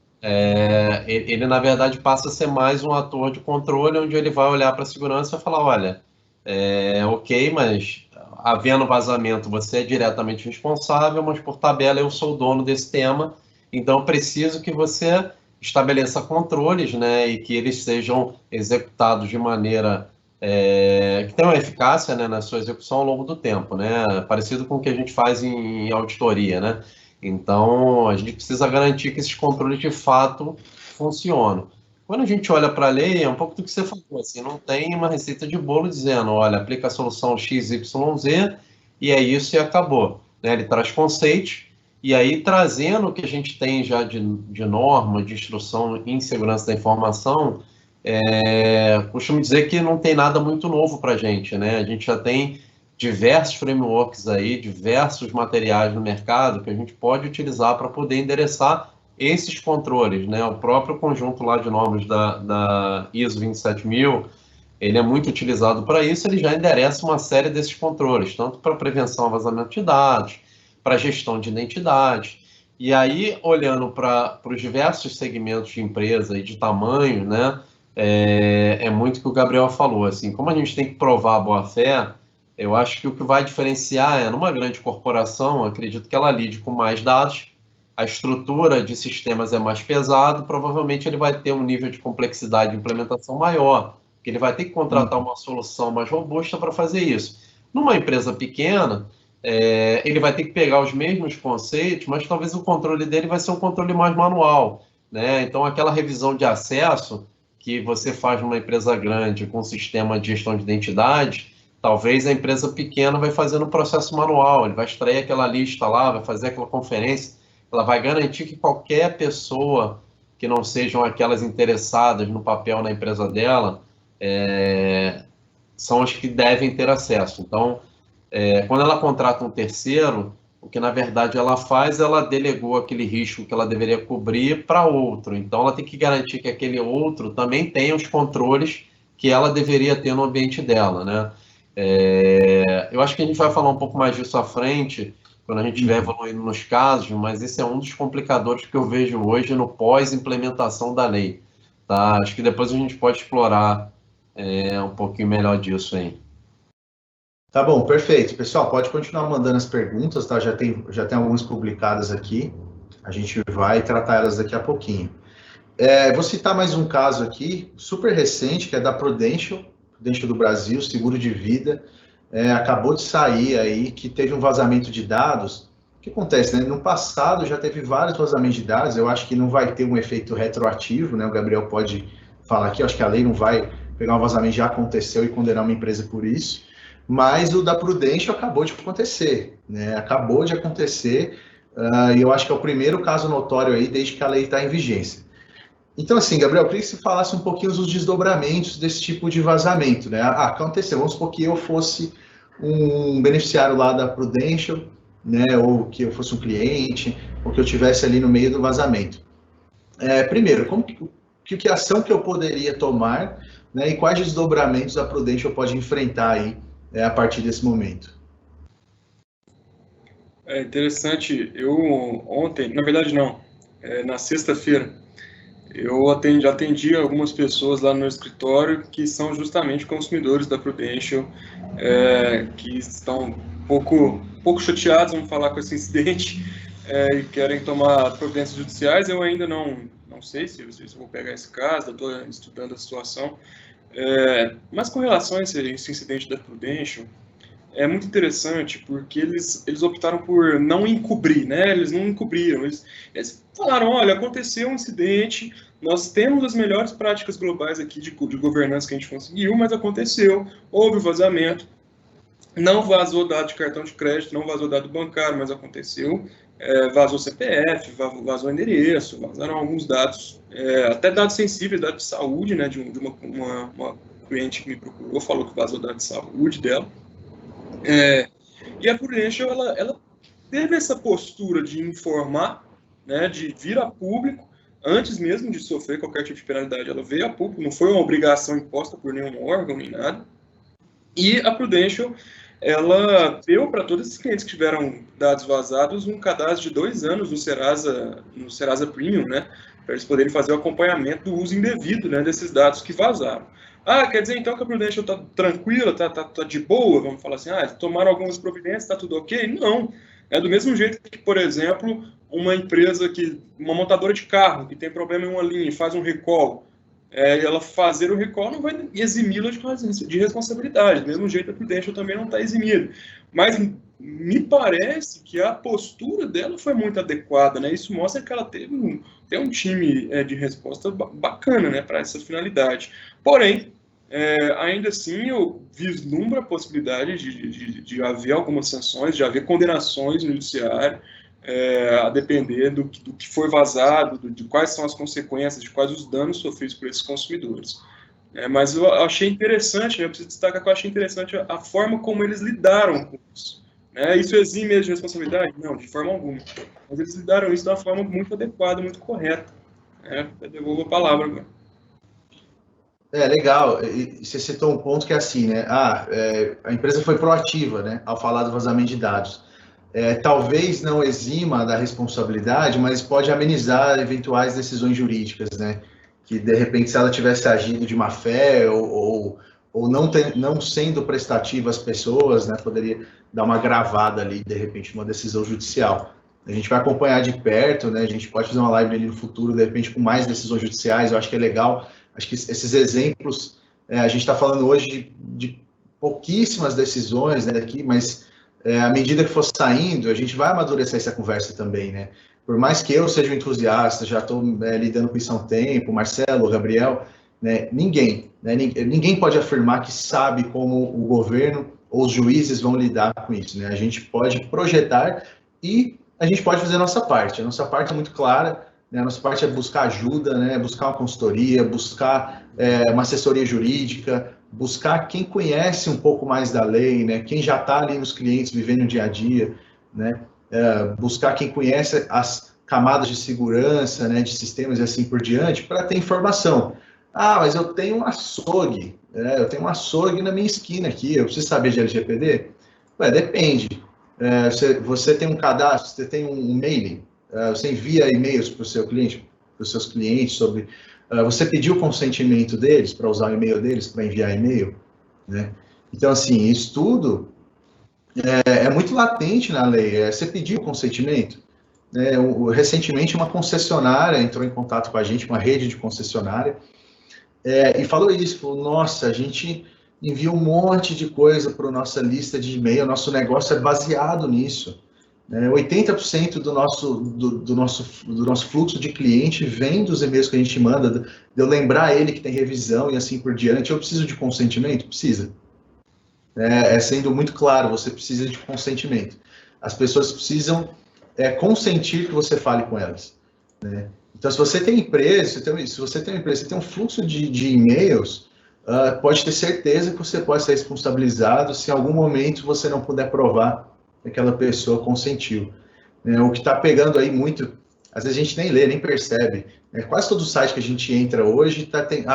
ele na verdade passa a ser mais um ator de controle, onde ele vai olhar para a segurança e falar, olha, ok, mas havendo vazamento, você é diretamente responsável, mas por tabela eu sou o dono desse tema, então preciso que você estabeleça controles, né, e que eles sejam executados de maneira que tenham eficácia, né, na sua execução ao longo do tempo, né, parecido com o que a gente faz em auditoria, né. Então, a gente precisa garantir que esses controles de fato funcionam. Quando a gente olha para a lei, é um pouco do que você falou, assim, não tem uma receita de bolo dizendo, olha, aplica a solução XYZ e é isso e acabou. Né? Ele traz conceitos e aí trazendo o que a gente tem já de norma, de instrução em segurança da informação, costumo dizer que não tem nada muito novo para a gente, né? A gente já tem diversos frameworks aí, diversos materiais no mercado que a gente pode utilizar para poder endereçar esses controles, né? O próprio conjunto lá de normas da ISO 27000, ele é muito utilizado para isso, ele já endereça uma série desses controles, tanto para prevenção ao vazamento de dados, para gestão de identidade. E aí, olhando para os diversos segmentos de empresa e de tamanho, né? É muito o que o Gabriel falou, assim, como a gente tem que provar a boa-fé, eu acho que o que vai diferenciar numa grande corporação, acredito que ela lide com mais dados, a estrutura de sistemas é mais pesado, provavelmente ele vai ter um nível de complexidade de implementação maior, porque ele vai ter que contratar uma solução mais robusta para fazer isso. Numa empresa pequena, ele vai ter que pegar os mesmos conceitos, mas talvez o controle dele vai ser um controle mais manual, né? Então, aquela revisão de acesso que você faz numa empresa grande com sistema de gestão de identidade, talvez a empresa pequena vai fazer no processo manual, ele vai extrair aquela lista lá, vai fazer aquela conferência, ela vai garantir que qualquer pessoa que não sejam aquelas interessadas no papel na empresa dela, são as que devem ter acesso. Então, quando ela contrata um terceiro, o que na verdade ela faz, ela delegou aquele risco que ela deveria cobrir para outro. Então, ela tem que garantir que aquele outro também tenha os controles que ela deveria ter no ambiente dela, né? Eu acho que a gente vai falar um pouco mais disso à frente, quando a gente estiver evoluindo nos casos, mas esse é um dos complicadores que eu vejo hoje no pós-implementação da lei. Tá? Acho que depois a gente pode explorar um pouquinho melhor disso aí. Tá bom, perfeito. Pessoal, pode continuar mandando as perguntas, tá? Já tem algumas publicadas aqui. A gente vai tratar elas daqui a pouquinho. Vou citar mais um caso aqui, super recente, que é da Prudential do Brasil, seguro de vida. Acabou de sair aí, que teve um vazamento de dados. O que acontece, né? No passado já teve vários vazamentos de dados, eu acho que não vai ter um efeito retroativo, né? O Gabriel pode falar aqui, eu acho que a lei não vai pegar um vazamento que já aconteceu e condenar uma empresa por isso, mas o da Prudential acabou de acontecer, né? Acabou de acontecer, e eu acho que é o primeiro caso notório aí desde que a lei está em vigência. Então, assim, Gabriel, eu queria que você falasse um pouquinho dos desdobramentos desse tipo de vazamento, né? Aconteceu, vamos supor que eu fosse um beneficiário lá da Prudential, né? Ou que eu fosse um cliente, ou que eu estivesse ali no meio do vazamento. Primeiro, que ação que eu poderia tomar, né? E quais desdobramentos a Prudential pode enfrentar aí a partir desse momento? É interessante, eu ontem, na verdade não, na sexta-feira, eu atendi algumas pessoas lá no meu escritório que são justamente consumidores da Prudential, que estão um pouco chateados, vamos falar, com esse incidente, e querem tomar providências judiciais. Eu ainda não sei se eu vou pegar esse caso, estou estudando a situação. Mas com relação a esse incidente da Prudential, é muito interessante porque eles optaram por não encobrir, né? Eles não encobriram, eles falaram, olha, aconteceu um incidente, nós temos as melhores práticas globais aqui de governança que a gente conseguiu, mas aconteceu, houve vazamento, não vazou dado de cartão de crédito, não vazou dado bancário, mas aconteceu, vazou CPF, vazou endereço, vazaram alguns dados, até dados sensíveis, dados de saúde, né? De uma cliente que me procurou, falou que vazou dados de saúde dela. E a Prudential, ela teve essa postura de informar, né, de vir a público, antes mesmo de sofrer qualquer tipo de penalidade. Ela veio a público, não foi uma obrigação imposta por nenhum órgão, nem nada. E a Prudential, ela deu para todos esses clientes que tiveram dados vazados um cadastro de 2 anos no Serasa Premium, né, para eles poderem fazer o acompanhamento do uso indevido, né, desses dados que vazaram. Quer dizer então que a Prudential está tranquila, tá de boa, vamos falar assim, tomaram algumas providências, está tudo ok? Não. É do mesmo jeito que, por exemplo, uma montadora de carro que tem problema em uma linha e faz um recall, ela fazer o recall não vai eximi-la de responsabilidade. Do mesmo jeito, a Prudential também não está eximida. Mas me parece que a postura dela foi muito adequada, né? Isso mostra que ela tem um time de resposta bacana, né, para essa finalidade. Porém, ainda assim, eu vislumbro a possibilidade de haver algumas sanções, de haver condenações no judiciário, a depender do que foi vazado, de quais são as consequências, de quais os danos sofridos por esses consumidores. Mas eu achei interessante, né, eu preciso destacar que eu achei interessante a forma como eles lidaram com isso. Isso exime eles de responsabilidade? Não, de forma alguma. Mas eles lidaram isso de uma forma muito adequada, muito correta. Eu devolvo a palavra agora. Legal. E você citou um ponto que é assim, né? A empresa foi proativa, né, ao falar do vazamento de dados. Talvez não exima da responsabilidade, mas pode amenizar eventuais decisões jurídicas, né? Que, de repente, se ela tivesse agido de má fé ou não sendo prestativa às pessoas, né, poderia dar uma gravada ali, de repente, uma decisão judicial. A gente vai acompanhar de perto, né? A gente pode fazer uma live ali no futuro, de repente, com mais decisões judiciais. Eu acho que é legal. Acho que esses exemplos, a gente está falando hoje de pouquíssimas decisões, né, aqui, mas à medida que for saindo, a gente vai amadurecer essa conversa também, né? Por mais que eu seja um entusiasta, já estou lidando com isso há um tempo, Marcelo, Gabriel, né, ninguém pode afirmar que sabe como o governo ou os juízes vão lidar com isso, né? A gente pode projetar e a gente pode fazer a nossa parte. A nossa parte é muito clara, né? A nossa parte é buscar ajuda, né? Buscar uma consultoria, buscar uma assessoria jurídica, buscar quem conhece um pouco mais da lei, né? Quem já está ali nos clientes vivendo o dia a dia, né? Buscar quem conhece as camadas de segurança, né? De sistemas e assim por diante, para ter informação. Mas eu tenho um açougue, na minha esquina aqui, eu preciso saber de LGPD? Depende. Você tem um cadastro, você tem um mailing, você envia e-mails para o seu cliente, para os seus clientes sobre... você pediu o consentimento deles para usar o e-mail deles, para enviar e-mail, né? Então, assim, isso tudo É muito latente na lei. Você pediu consentimento? Recentemente, uma concessionária entrou em contato com a gente, uma rede de concessionária, e falou isso, falou, nossa, a gente envia um monte de coisa para a nossa lista de e-mail, nosso negócio é baseado nisso. 80% do nosso fluxo de cliente vem dos e-mails que a gente manda, de eu lembrar ele que tem revisão e assim por diante. Eu preciso de consentimento? Precisa. Sendo muito claro, você precisa de consentimento. As pessoas precisam consentir que você fale com elas. Né? Então, se você tem empresa, você tem um fluxo de e-mails, pode ter certeza que você pode ser responsabilizado se em algum momento você não puder provar que aquela pessoa consentiu. O que está pegando aí muito, às vezes a gente nem lê, nem percebe. Quase todo site que a gente entra hoje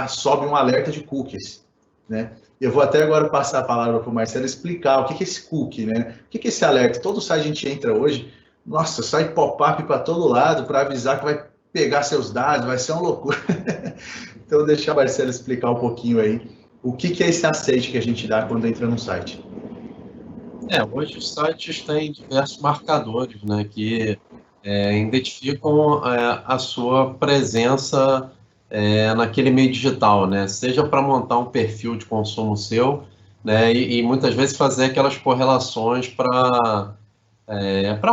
sobe um alerta de cookies. Né? Eu vou até agora passar a palavra para o Marcelo explicar o que é esse cookie, né? O que é esse alerta? Todo site que a gente entra hoje, nossa, sai pop-up para todo lado para avisar que vai pegar seus dados, vai ser uma loucura. Então, deixa o Marcelo explicar um pouquinho aí o que é esse aceite que a gente dá quando entra no site. Hoje os sites têm diversos marcadores, né, que identificam a sua presença naquele meio digital, né, seja para montar um perfil de consumo seu, né, e muitas vezes fazer aquelas correlações para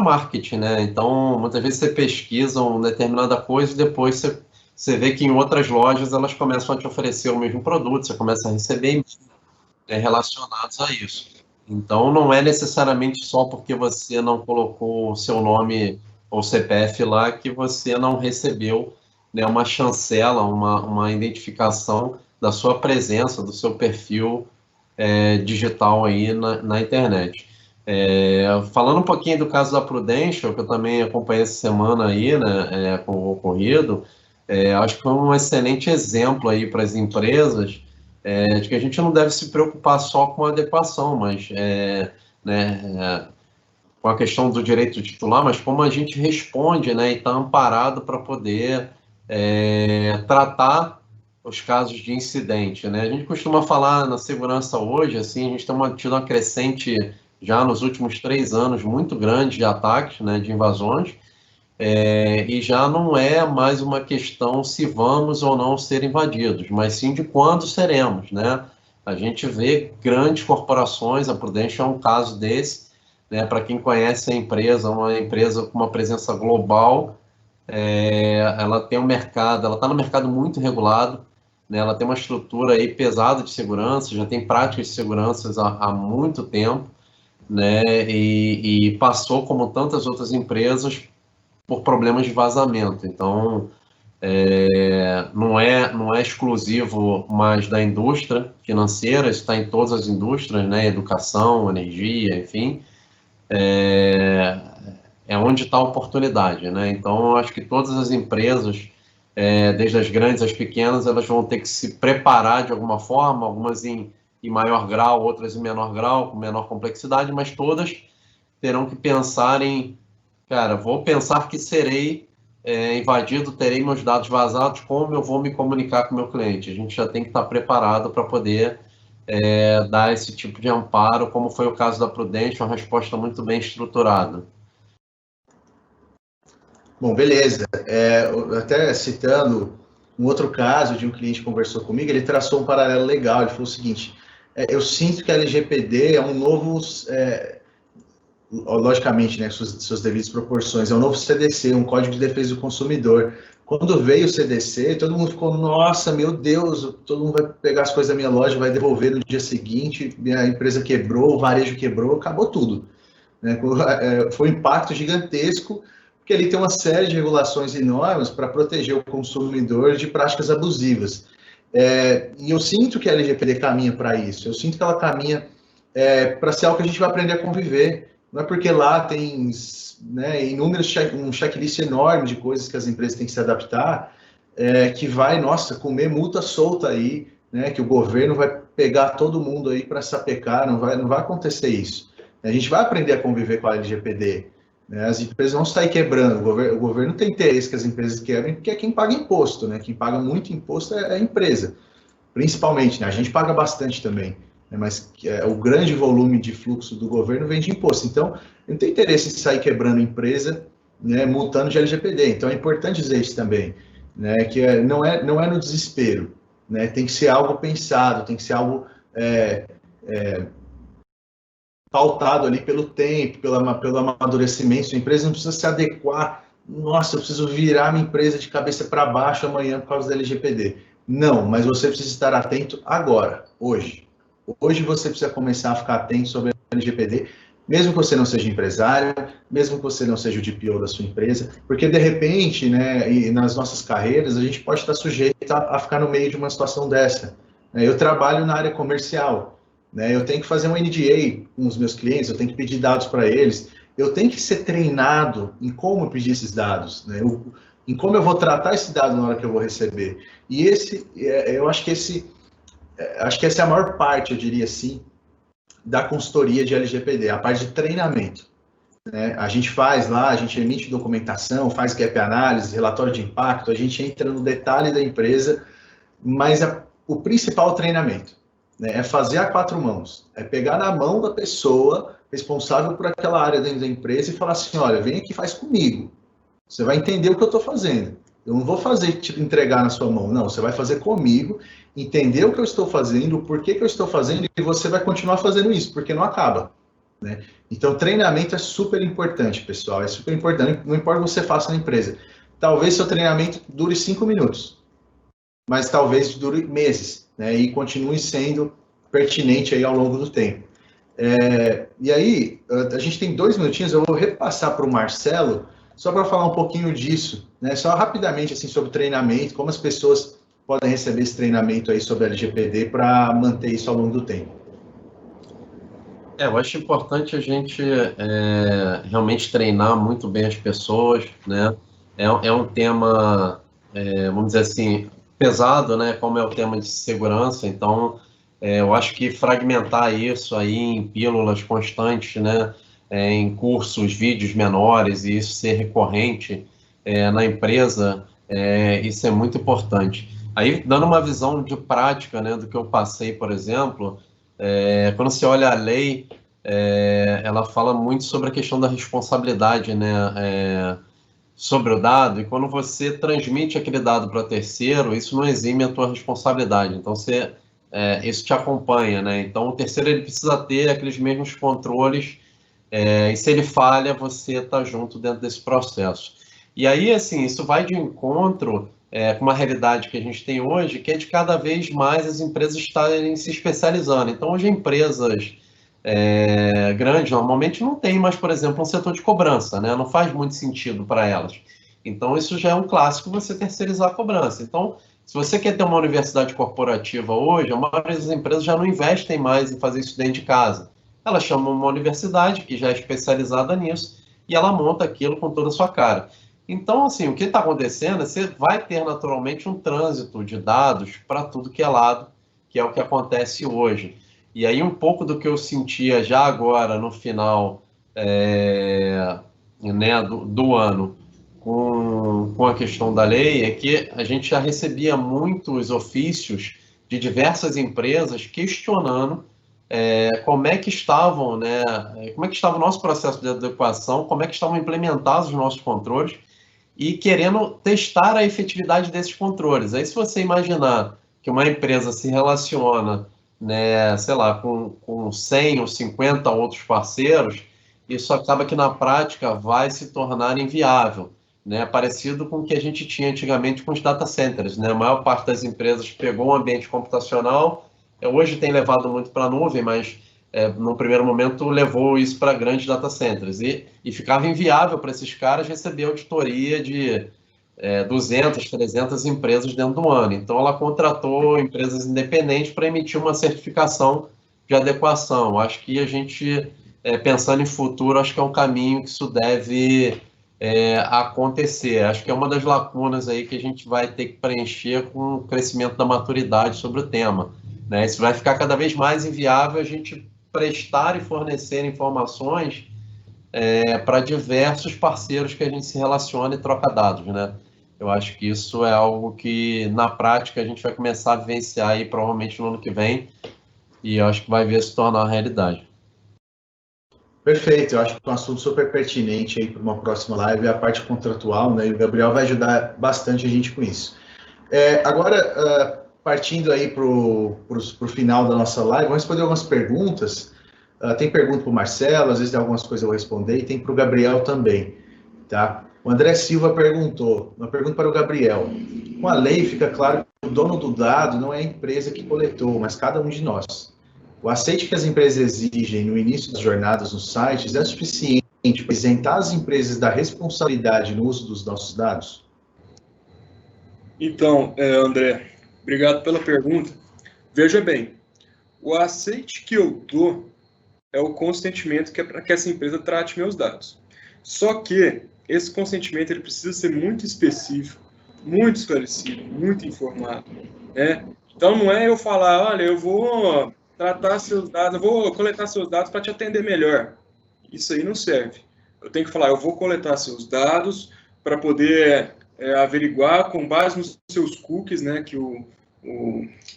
marketing, né? Então, muitas vezes você pesquisa uma determinada coisa e depois você vê que em outras lojas elas começam a te oferecer o mesmo produto, você começa a receber e-mails relacionados a isso. Então, não é necessariamente só porque você não colocou o seu nome ou CPF lá que você não recebeu, né, uma chancela, uma identificação da sua presença, do seu perfil digital aí na internet. Falando um pouquinho do caso da Prudential, que eu também acompanhei essa semana aí, né, com o ocorrido, acho que foi um excelente exemplo aí para as empresas de que a gente não deve se preocupar só com a adequação, mas com a questão do direito titular, mas como a gente responde, né, e está amparado para poder tratar os casos de incidente, né? A gente costuma falar na segurança hoje, assim, a gente tem tido uma crescente já nos últimos 3 anos muito grande de ataques, né, de invasões, e já não é mais uma questão se vamos ou não ser invadidos, mas sim de quando seremos, né? A gente vê grandes corporações, a Prudential é um caso desse, né? Para quem conhece a empresa, uma empresa com uma presença global, ela tem um mercado, ela está no mercado muito regulado, né? Ela tem uma estrutura aí pesada de segurança, já tem práticas de segurança há muito tempo, né? E passou, como tantas outras empresas, por problemas de vazamento. Então, não é exclusivo mais da indústria financeira, isso está em todas as indústrias, né? Educação, energia, enfim. Onde está a oportunidade, né? Então, eu acho que todas as empresas, desde as grandes às pequenas, elas vão ter que se preparar de alguma forma, algumas em maior grau, outras em menor grau, com menor complexidade, mas todas terão que pensar em, cara, vou pensar que serei invadido, terei meus dados vazados, como eu vou me comunicar com o meu cliente? A gente já tem que estar preparado para poder dar esse tipo de amparo, como foi o caso da Prudential, uma resposta muito bem estruturada. Bom, beleza. Até citando um outro caso de um cliente que conversou comigo, ele traçou um paralelo legal. Ele falou o seguinte: eu sinto que a LGPD é um novo, logicamente, né, suas devidas proporções, é um novo CDC, um Código de Defesa do Consumidor. Quando veio o CDC, todo mundo ficou, nossa, meu Deus, todo mundo vai pegar as coisas da minha loja, vai devolver no dia seguinte, minha empresa quebrou, o varejo quebrou, acabou tudo. Né? Foi um impacto gigantesco, porque ali tem uma série de regulações e normas para proteger o consumidor de práticas abusivas. E eu sinto que a LGPD caminha para isso, eu sinto que ela caminha para ser algo que a gente vai aprender a conviver. Não é porque lá tem, né, inúmeros um checklist enorme de coisas que as empresas têm que se adaptar, que vai, nossa, comer multa solta aí, né, que o governo vai pegar todo mundo aí para sapecar, não vai acontecer isso. A gente vai aprender a conviver com a LGPD. Né? As empresas vão sair quebrando, o governo tem interesse que as empresas quebrem, porque é quem paga imposto, né? Quem paga muito imposto é a empresa, principalmente, né? A gente paga bastante também. né, mas o grande volume de fluxo do governo vem de imposto. Então, não tem interesse em sair quebrando empresa, né, multando de LGPD. Então, é importante dizer isso também, né, que não é no desespero, né, tem que ser algo pensado, tem que ser algo pautado ali pelo tempo, pelo amadurecimento. A empresa não precisa se adequar. Nossa, eu preciso virar minha empresa de cabeça para baixo amanhã por causa da LGPD. Não, mas você precisa estar atento agora, hoje. Hoje você precisa começar a ficar atento sobre a LGPD, mesmo que você não seja empresário, mesmo que você não seja o DPO da sua empresa, porque de repente, né, e nas nossas carreiras, a gente pode estar sujeito a ficar no meio de uma situação dessa. Eu trabalho na área comercial, né, eu tenho que fazer um NDA com os meus clientes, eu tenho que pedir dados para eles, eu tenho que ser treinado em como pedir esses dados, né, em como eu vou tratar esse dado na hora que eu vou receber. E eu acho que essa é a maior parte, eu diria assim, da consultoria de LGPD, a parte de treinamento, né? A gente faz lá, a gente emite documentação, faz gap análise, relatório de impacto, a gente entra no detalhe da empresa, mas o principal treinamento, né, é fazer a 4 mãos, é pegar na mão da pessoa responsável por aquela área dentro da empresa e falar assim, olha, vem aqui e faz comigo, você vai entender o que eu estou fazendo. Eu não vou fazer te entregar na sua mão, não. Você vai fazer comigo, entender o que eu estou fazendo, o porquê que eu estou fazendo, e você vai continuar fazendo isso, porque não acaba, né? Então, treinamento é super importante, pessoal. É super importante. Não importa o que você faça na empresa. Talvez seu treinamento dure 5 minutos, mas talvez dure meses, né? E continue sendo pertinente aí ao longo do tempo. E aí, a gente tem 2 minutinhos, eu vou repassar para o Marcelo, só para falar um pouquinho disso, né? Só rapidamente assim sobre treinamento, como as pessoas podem receber esse treinamento aí sobre LGPD para manter isso ao longo do tempo. Eu acho importante a gente realmente treinar muito bem as pessoas, né? É um tema, vamos dizer assim, pesado, né? Como é o tema de segurança, então eu acho que fragmentar isso aí em pílulas constantes, né? Em cursos, vídeos menores, e isso ser recorrente na empresa, isso é muito importante. Aí, dando uma visão de prática, né, do que eu passei, por exemplo, quando você olha a lei, ela fala muito sobre a questão da responsabilidade, né, sobre o dado, e quando você transmite aquele dado para terceiro, isso não exime a tua responsabilidade, então isso te acompanha, né, então o terceiro ele precisa ter aqueles mesmos controles, e se ele falha, você está junto dentro desse processo. E aí, assim, isso vai de encontro com uma realidade que a gente tem hoje, que é de cada vez mais as empresas estarem se especializando. Então, hoje, empresas grandes normalmente não tem mais, por exemplo, um setor de cobrança, né? Não faz muito sentido para elas. Então, isso já é um clássico, você terceirizar a cobrança. Então, se você quer ter uma universidade corporativa hoje, a maioria das empresas já não investem mais em fazer isso dentro de casa. Ela chama uma universidade que já é especializada nisso e ela monta aquilo com toda a sua cara. Então, assim, o que está acontecendo é que você vai ter naturalmente um trânsito de dados para tudo que é lado, que é o que acontece hoje. E aí um pouco do que eu sentia já agora no final né, do ano com a questão da lei é que a gente já recebia muitos ofícios de diversas empresas questionando como é que estavam, né, como é que estava o nosso processo de adequação, como é que estavam implementados os nossos controles e querendo testar a efetividade desses controles. Aí se você imaginar que uma empresa se relaciona, né, sei lá, com 100 ou 50 outros parceiros, isso acaba que na prática vai se tornar inviável, né, parecido com o que a gente tinha antigamente com os data centers, né, a maior parte das empresas pegou um ambiente computacional, hoje tem levado muito para a nuvem, mas no primeiro momento levou isso para grandes data centers e ficava inviável para esses caras receber auditoria de 200, 300 empresas dentro do ano. Então, ela contratou empresas independentes para emitir uma certificação de adequação. Acho que a gente, pensando em futuro, acho que é um caminho que isso deve acontecer. Acho que é uma das lacunas aí que a gente vai ter que preencher com o crescimento da maturidade sobre o tema, né? Isso vai ficar cada vez mais inviável a gente prestar e fornecer informações para diversos parceiros que a gente se relaciona e troca dados, né? Eu acho que isso é algo que, na prática, a gente vai começar a vivenciar aí, provavelmente no ano que vem, e eu acho que vai vir se tornar realidade. Perfeito, eu acho que é um assunto super pertinente aí para uma próxima live, a parte contratual, né? E o Gabriel vai ajudar bastante a gente com isso. Agora, partindo aí para o final da nossa live, vamos responder algumas perguntas. Tem pergunta para o Marcelo, às vezes tem algumas coisas eu vou responder, e tem para o Gabriel também, tá? O André Silva perguntou, uma pergunta para o Gabriel. Com a lei fica claro que o dono do dado não é a empresa que coletou, mas cada um de nós. O aceite que as empresas exigem no início das jornadas nos sites é suficiente para isentar as empresas da responsabilidade no uso dos nossos dados? Então, André, obrigado pela pergunta. Veja bem, o aceite que eu dou é o consentimento que é para que essa empresa trate meus dados. Só que esse consentimento ele precisa ser muito específico, muito esclarecido, muito informado, né? Então não é eu falar, olha, eu vou tratar seus dados, eu vou coletar seus dados para te atender melhor. Isso aí não serve. Eu tenho que falar, eu vou coletar seus dados para poder averiguar com base nos seus cookies, né, que o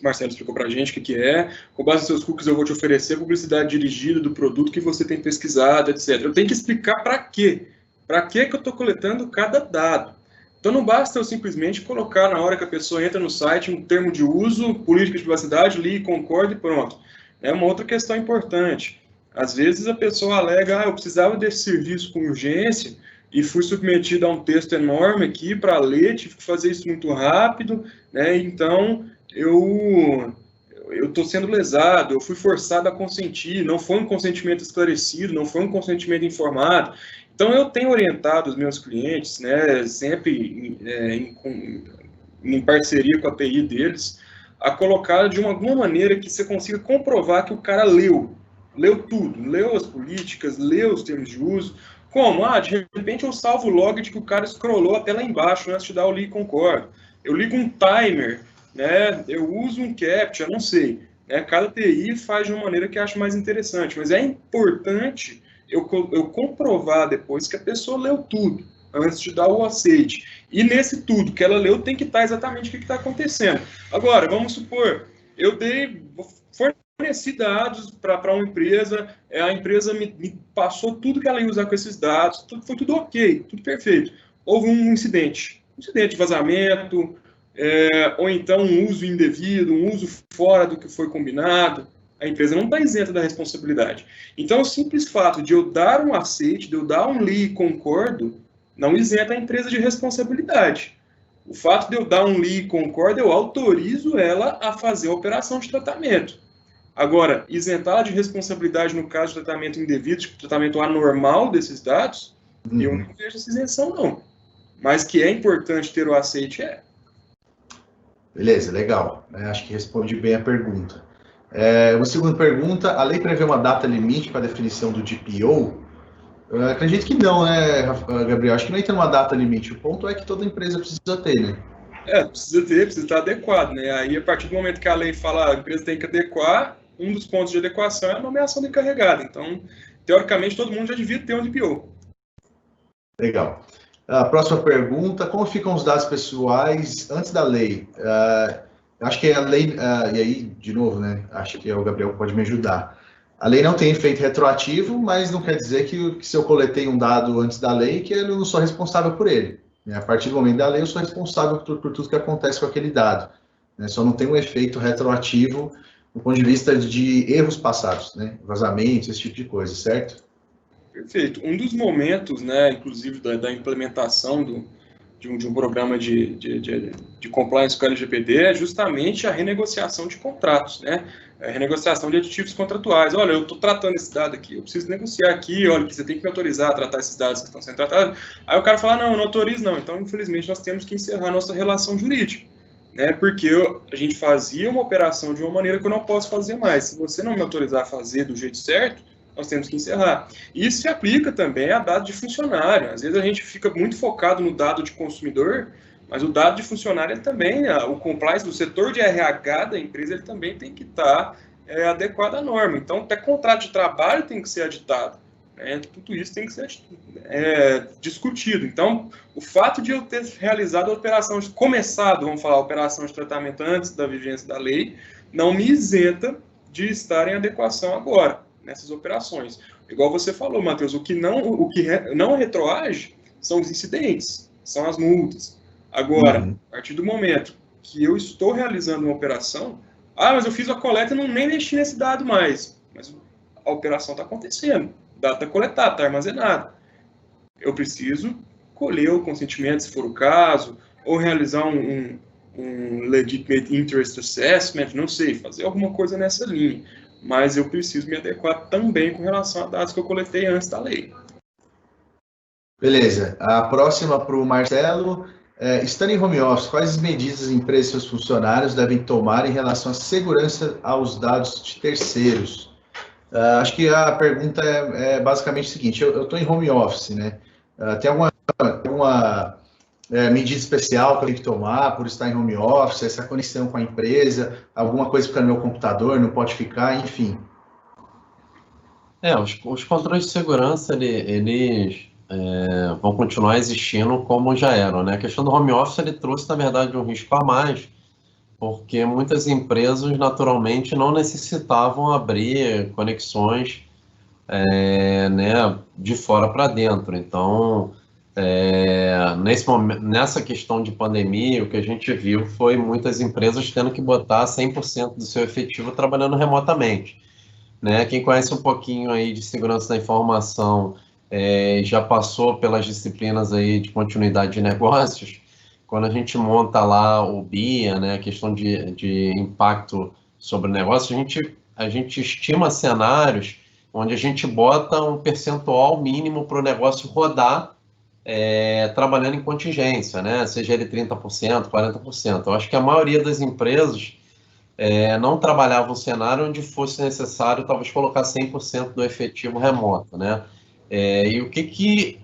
Marcelo explicou para a gente o que é. Com base nos seus cookies eu vou te oferecer publicidade dirigida do produto que você tem pesquisado, etc. Eu tenho que explicar para quê. Para que eu estou coletando cada dado. Então não basta eu simplesmente colocar na hora que a pessoa entra no site um termo de uso, política de privacidade, li, concordo e pronto. É uma outra questão importante. Às vezes a pessoa alega, eu precisava desse serviço com urgência e fui submetido a um texto enorme aqui para ler, tive que fazer isso muito rápido, né? Então eu estou sendo lesado, eu fui forçado a consentir, não foi um consentimento esclarecido, não foi um consentimento informado. Então, eu tenho orientado os meus clientes, né, sempre em parceria com a TI deles, a colocar de alguma maneira que você consiga comprovar que o cara leu tudo, leu as políticas, leu os termos de uso. Como? De repente eu salvo o log de que o cara scrollou até lá embaixo antes de dar o li concordo. Eu ligo um timer, né, eu uso um captcha, não sei. Né, cada TI faz de uma maneira que acha mais interessante, mas é importante eu comprovar depois que a pessoa leu tudo, antes de dar o aceite. E nesse tudo que ela leu, tem que estar exatamente o que está acontecendo. Agora, vamos supor, eu forneci dados para uma empresa, a empresa me passou tudo que ela ia usar com esses dados, foi tudo ok, tudo perfeito. Houve um incidente de vazamento, ou então um uso indevido, um uso fora do que foi combinado. A empresa não está isenta da responsabilidade. Então, o simples fato de eu dar um aceite, de eu dar um li e concordo, não isenta a empresa de responsabilidade. O fato de eu dar um li e concordo, eu autorizo ela a fazer a operação de tratamento. Agora, isentá-la de responsabilidade no caso de tratamento indevido, de tratamento anormal desses dados, eu não vejo essa isenção, não. Mas que é importante ter o aceite, é. Beleza, legal. Acho que responde bem a pergunta. Uma segunda pergunta, a lei prevê uma data limite para a definição do DPO? Eu acredito que não, né, Gabriel? Acho que não entra numa data limite. O ponto é que toda empresa precisa ter, né? Precisa estar adequado, né? Aí, a partir do momento que a lei fala a empresa tem que adequar, um dos pontos de adequação é a nomeação do encarregado. Então, teoricamente, todo mundo já devia ter um DPO. Legal. A próxima pergunta, como ficam os dados pessoais antes da lei? Acho que a lei, e aí, de novo, né, acho que o Gabriel pode me ajudar. A lei não tem efeito retroativo, mas não quer dizer que se eu coletei um dado antes da lei, que eu não sou responsável por ele. A partir do momento da lei, eu sou responsável por tudo que acontece com aquele dado. Só não tem um efeito retroativo do ponto de vista de erros passados, né, vazamentos, esse tipo de coisa, certo? Perfeito. Um dos momentos, né, inclusive, da implementação de um programa de compliance com a LGPD é justamente a renegociação de contratos, né? A renegociação de aditivos contratuais. Olha, eu estou tratando esse dado aqui, eu preciso negociar aqui, olha, que você tem que me autorizar a tratar esses dados que estão sendo tratados. Aí o cara fala, não, eu não autorizo não. Então, infelizmente, nós temos que encerrar a nossa relação jurídica, né? Porque a gente fazia uma operação de uma maneira que eu não posso fazer mais. Se você não me autorizar a fazer do jeito certo, nós temos que encerrar. Isso se aplica também a dado de funcionário. Às vezes a gente fica muito focado no dado de consumidor, mas o dado de funcionário ele também, o compliance do setor de RH da empresa, ele também tem que estar adequado à norma. Então, até contrato de trabalho tem que ser aditado. Né? Tudo isso tem que ser discutido. Então, o fato de eu ter realizado a operação, começado, vamos falar, a operação de tratamento antes da vigência da lei, não me isenta de estar em adequação agora, nessas operações. Igual você falou, Matheus, o que não retroage são os incidentes, são as multas. Agora, a partir do momento que eu estou realizando uma operação, mas eu fiz a coleta e nem mexi nesse dado mais, mas a operação está acontecendo, o dado está coletado, está armazenado. Eu preciso colher o consentimento, se for o caso, ou realizar um legitimate interest assessment, não sei, fazer alguma coisa nessa linha. Mas eu preciso me adequar também com relação a dados que eu coletei antes da lei. Beleza. A próxima para o Marcelo. Estando em home office, quais medidas as empresas e seus funcionários devem tomar em relação à segurança aos dados de terceiros? Acho que a pergunta é basicamente o seguinte: eu estou em home office, né? Tem alguma medida especial que eu tenho que tomar por estar em home office, essa conexão com a empresa, alguma coisa fica no meu computador, não pode ficar, enfim. Os controles de segurança, eles vão continuar existindo como já eram, né? A questão do home office, ele trouxe, na verdade, um risco a mais, porque muitas empresas, naturalmente, não necessitavam abrir conexões né, de fora para dentro. Então, nessa questão de pandemia, o que a gente viu foi muitas empresas tendo que botar 100% do seu efetivo trabalhando remotamente. Né? Quem conhece um pouquinho aí de segurança da informação já passou pelas disciplinas aí de continuidade de negócios. Quando a gente monta lá o BIA, né, a questão de impacto sobre o negócio, a gente estima cenários onde a gente bota um percentual mínimo para o negócio rodar trabalhando em contingência, né? Seja ele 30%, 40%. Eu acho que a maioria das empresas não trabalhava um cenário onde fosse necessário talvez colocar 100% do efetivo remoto, né? E o que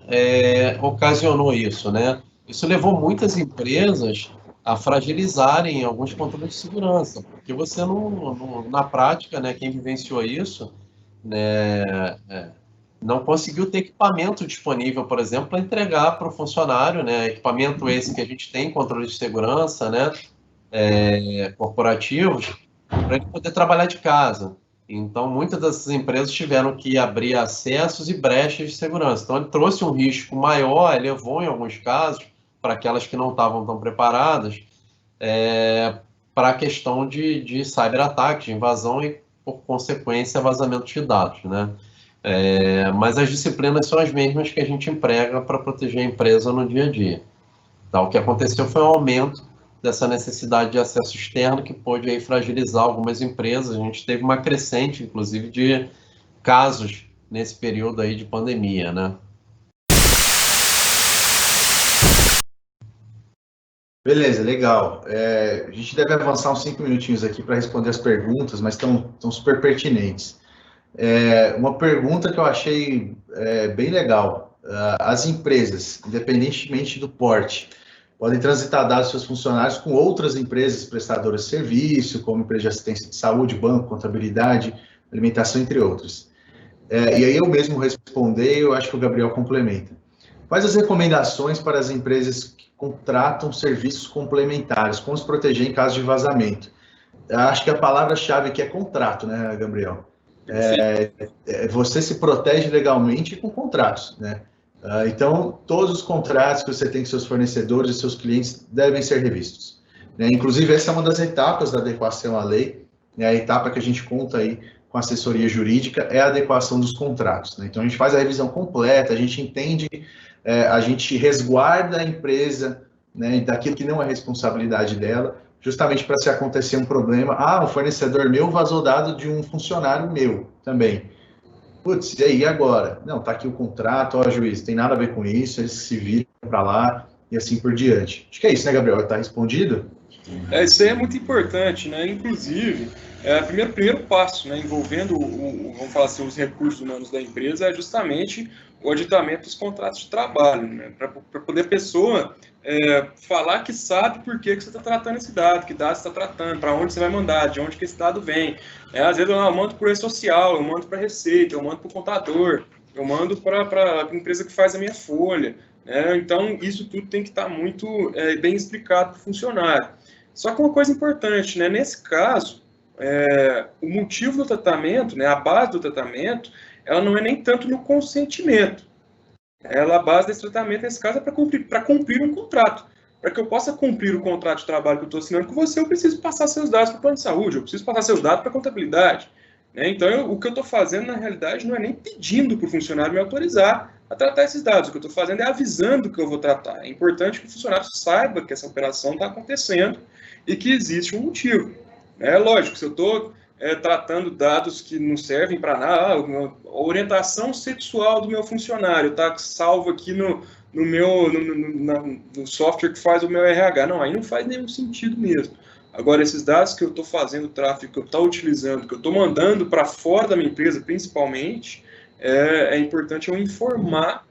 ocasionou isso, né? Isso levou muitas empresas a fragilizarem alguns controles de segurança, porque você na prática, né, quem vivenciou isso, né, não conseguiu ter equipamento disponível, por exemplo, para entregar para o funcionário, né? Equipamento esse que a gente tem, controle de segurança, né? Corporativos, para ele poder trabalhar de casa. Então, muitas dessas empresas tiveram que abrir acessos e brechas de segurança. Então, ele trouxe um risco maior, elevou em alguns casos, para aquelas que não estavam tão preparadas, para a questão de cyberataque, de invasão e, por consequência, vazamento de dados, né? Mas as disciplinas são as mesmas que a gente emprega para proteger a empresa no dia a dia. Então, o que aconteceu foi um aumento dessa necessidade de acesso externo que pôde aí fragilizar algumas empresas. A gente teve uma crescente, inclusive, de casos nesse período aí de pandemia, né? Beleza, legal. A gente deve avançar uns 5 minutinhos aqui para responder as perguntas, mas estão super pertinentes. Uma pergunta que eu achei bem legal. As empresas, independentemente do porte, podem transitar dados dos seus funcionários com outras empresas prestadoras de serviço, como empresa de assistência de saúde, banco, contabilidade, alimentação, entre outras. E aí eu mesmo responder, eu acho que o Gabriel complementa. Quais as recomendações para as empresas que contratam serviços complementares? Como se proteger em caso de vazamento? Acho que a palavra-chave aqui é contrato, né, Gabriel? Você se protege legalmente com contratos, né? Então, todos os contratos que você tem com seus fornecedores e seus clientes devem ser revistos, né? Inclusive, essa é uma das etapas da adequação à lei, né? A etapa que a gente conta aí com assessoria jurídica é a adequação dos contratos, né? Então, a gente faz a revisão completa, a gente entende, a gente resguarda a empresa, né, daquilo que não é responsabilidade dela, justamente para se acontecer um problema. Um fornecedor meu vazou dado de um funcionário meu também. Putz, e aí agora? Não, tá aqui o contrato, juiz, tem nada a ver com isso, eles se viram para lá e assim por diante. Acho que é isso, né, Gabriel? Tá respondido? Isso aí é muito importante, né? Inclusive, o primeiro passo, né, envolvendo, vamos falar assim, os recursos humanos da empresa, é justamente o aditamento dos contratos de trabalho, né? Para poder a pessoa falar que sabe por que você está tratando esse dado, que dado você está tratando, para onde você vai mandar, de onde que esse dado vem. Às vezes eu mando para o social, eu mando para a Receita, eu mando para o contador, eu mando para a empresa que faz a minha folha. Então, isso tudo tem que estar muito bem explicado para o funcionário. Só que uma coisa importante, né? Nesse caso, o motivo do tratamento, né, a base do tratamento, ela não é nem tanto no consentimento. A base desse tratamento, nesse caso, é para cumprir um contrato. Para que eu possa cumprir o contrato de trabalho que eu estou assinando com você, eu preciso passar seus dados para o plano de saúde, eu preciso passar seus dados para a contabilidade. Né? Então, o que eu estou fazendo, na realidade, não é nem pedindo para o funcionário me autorizar a tratar esses dados. O que eu estou fazendo é avisando que eu vou tratar. É importante que o funcionário saiba que essa operação está acontecendo e que existe um motivo. Lógico, se eu estou tratando dados que não servem para nada, a orientação sexual do meu funcionário está salvo aqui no software que faz o meu RH. Não, aí não faz nenhum sentido mesmo. Agora, esses dados que eu estou fazendo tráfego, que eu estou utilizando, que eu estou mandando para fora da minha empresa, principalmente, é importante eu informar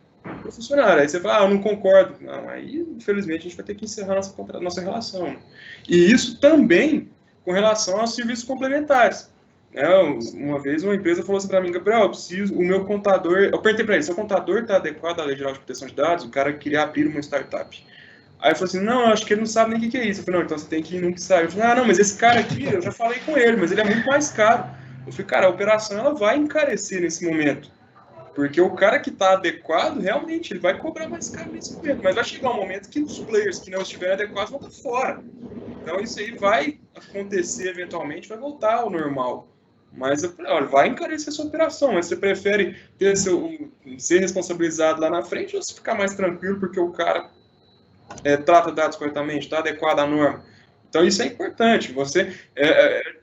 o funcionário. Aí você fala, eu não concordo. Não, aí, infelizmente, a gente vai ter que encerrar nossa relação. Né? E isso também com relação aos serviços complementares. Uma vez uma empresa falou assim para mim, Gabriel, o meu contador... Eu perguntei para ele, seu contador está adequado à Lei Geral de Proteção de Dados? O cara queria abrir uma startup. Aí eu falei assim, não, acho que ele não sabe nem o que é isso. Eu falei, não, então você tem que ir no que sabe. Eu falei, não, mas esse cara aqui, eu já falei com ele, mas ele é muito mais caro. Eu falei, cara, a operação ela vai encarecer nesse momento. Porque o cara que está adequado, realmente, ele vai cobrar mais caro nesse momento. Mas vai chegar um momento que os players que não estiverem adequados vão para fora. Então isso aí vai acontecer eventualmente, vai voltar ao normal. Mas olha, vai encarecer a sua operação. Mas você prefere ser responsabilizado lá na frente ou você ficar mais tranquilo porque o cara trata dados corretamente, está adequado à norma? Então isso é importante. Você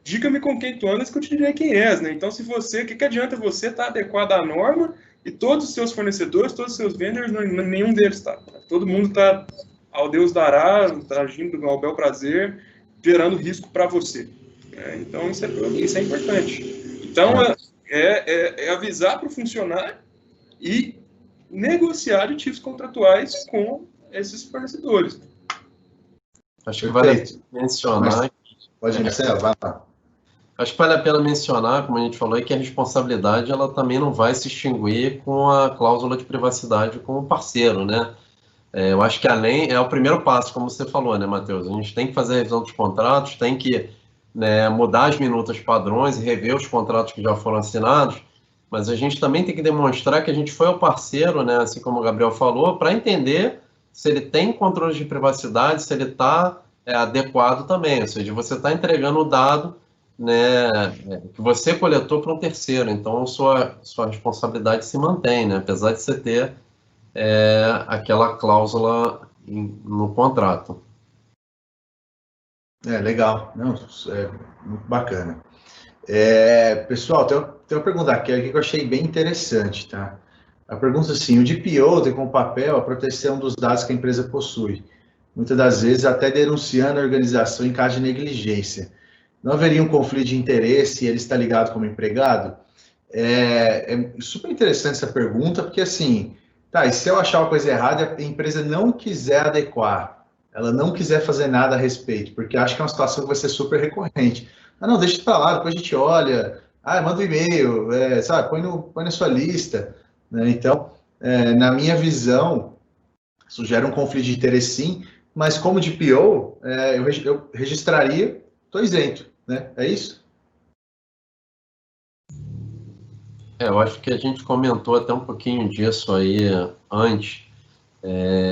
diga-me com quem tu andas que eu te direi quem és, né? Então o que adianta você estar adequado à norma e todos os seus fornecedores, todos os seus vendors, nenhum deles está. Todo mundo está ao Deus dará, está agindo ao bel prazer, gerando risco para você. Então isso é importante. Então é avisar para o funcionário e negociar aditivos contratuais com esses fornecedores. Acho que vale a pena mencionar. Pode iniciar, vai lá. Acho que vale a pena mencionar, como a gente falou, que a responsabilidade ela também não vai se extinguir com a cláusula de privacidade com o parceiro, né? Eu acho que além é o primeiro passo, como você falou, né, Matheus? A gente tem que fazer a revisão dos contratos, tem que mudar as minutas padrões e rever os contratos que já foram assinados, mas a gente também tem que demonstrar que a gente foi o parceiro, né, assim como o Gabriel falou, para entender se ele tem controle de privacidade, se ele está adequado também, ou seja, você está entregando o dado, né, que você coletou para um terceiro, então sua responsabilidade se mantém, né, apesar de você ter aquela cláusula no contrato. Legal, não, muito bacana. Pessoal, tem uma pergunta aqui que eu achei bem interessante, tá? A pergunta é assim, o DPO tem como papel a proteção dos dados que a empresa possui, muitas das vezes até denunciando a organização em caso de negligência. Não haveria um conflito de interesse e ele está ligado como empregado? É super interessante essa pergunta, porque assim, e se eu achar uma coisa errada, a empresa não quiser adequar, ela não quiser fazer nada a respeito, porque acho que é uma situação que vai ser super recorrente. Não, deixa para lá, depois a gente olha, manda um e-mail, sabe, põe na sua lista, né? Então, na minha visão, isso gera um conflito de interesse sim, mas como DPO, eu registraria, estou isento, né? É isso? Eu acho que a gente comentou até um pouquinho disso aí antes.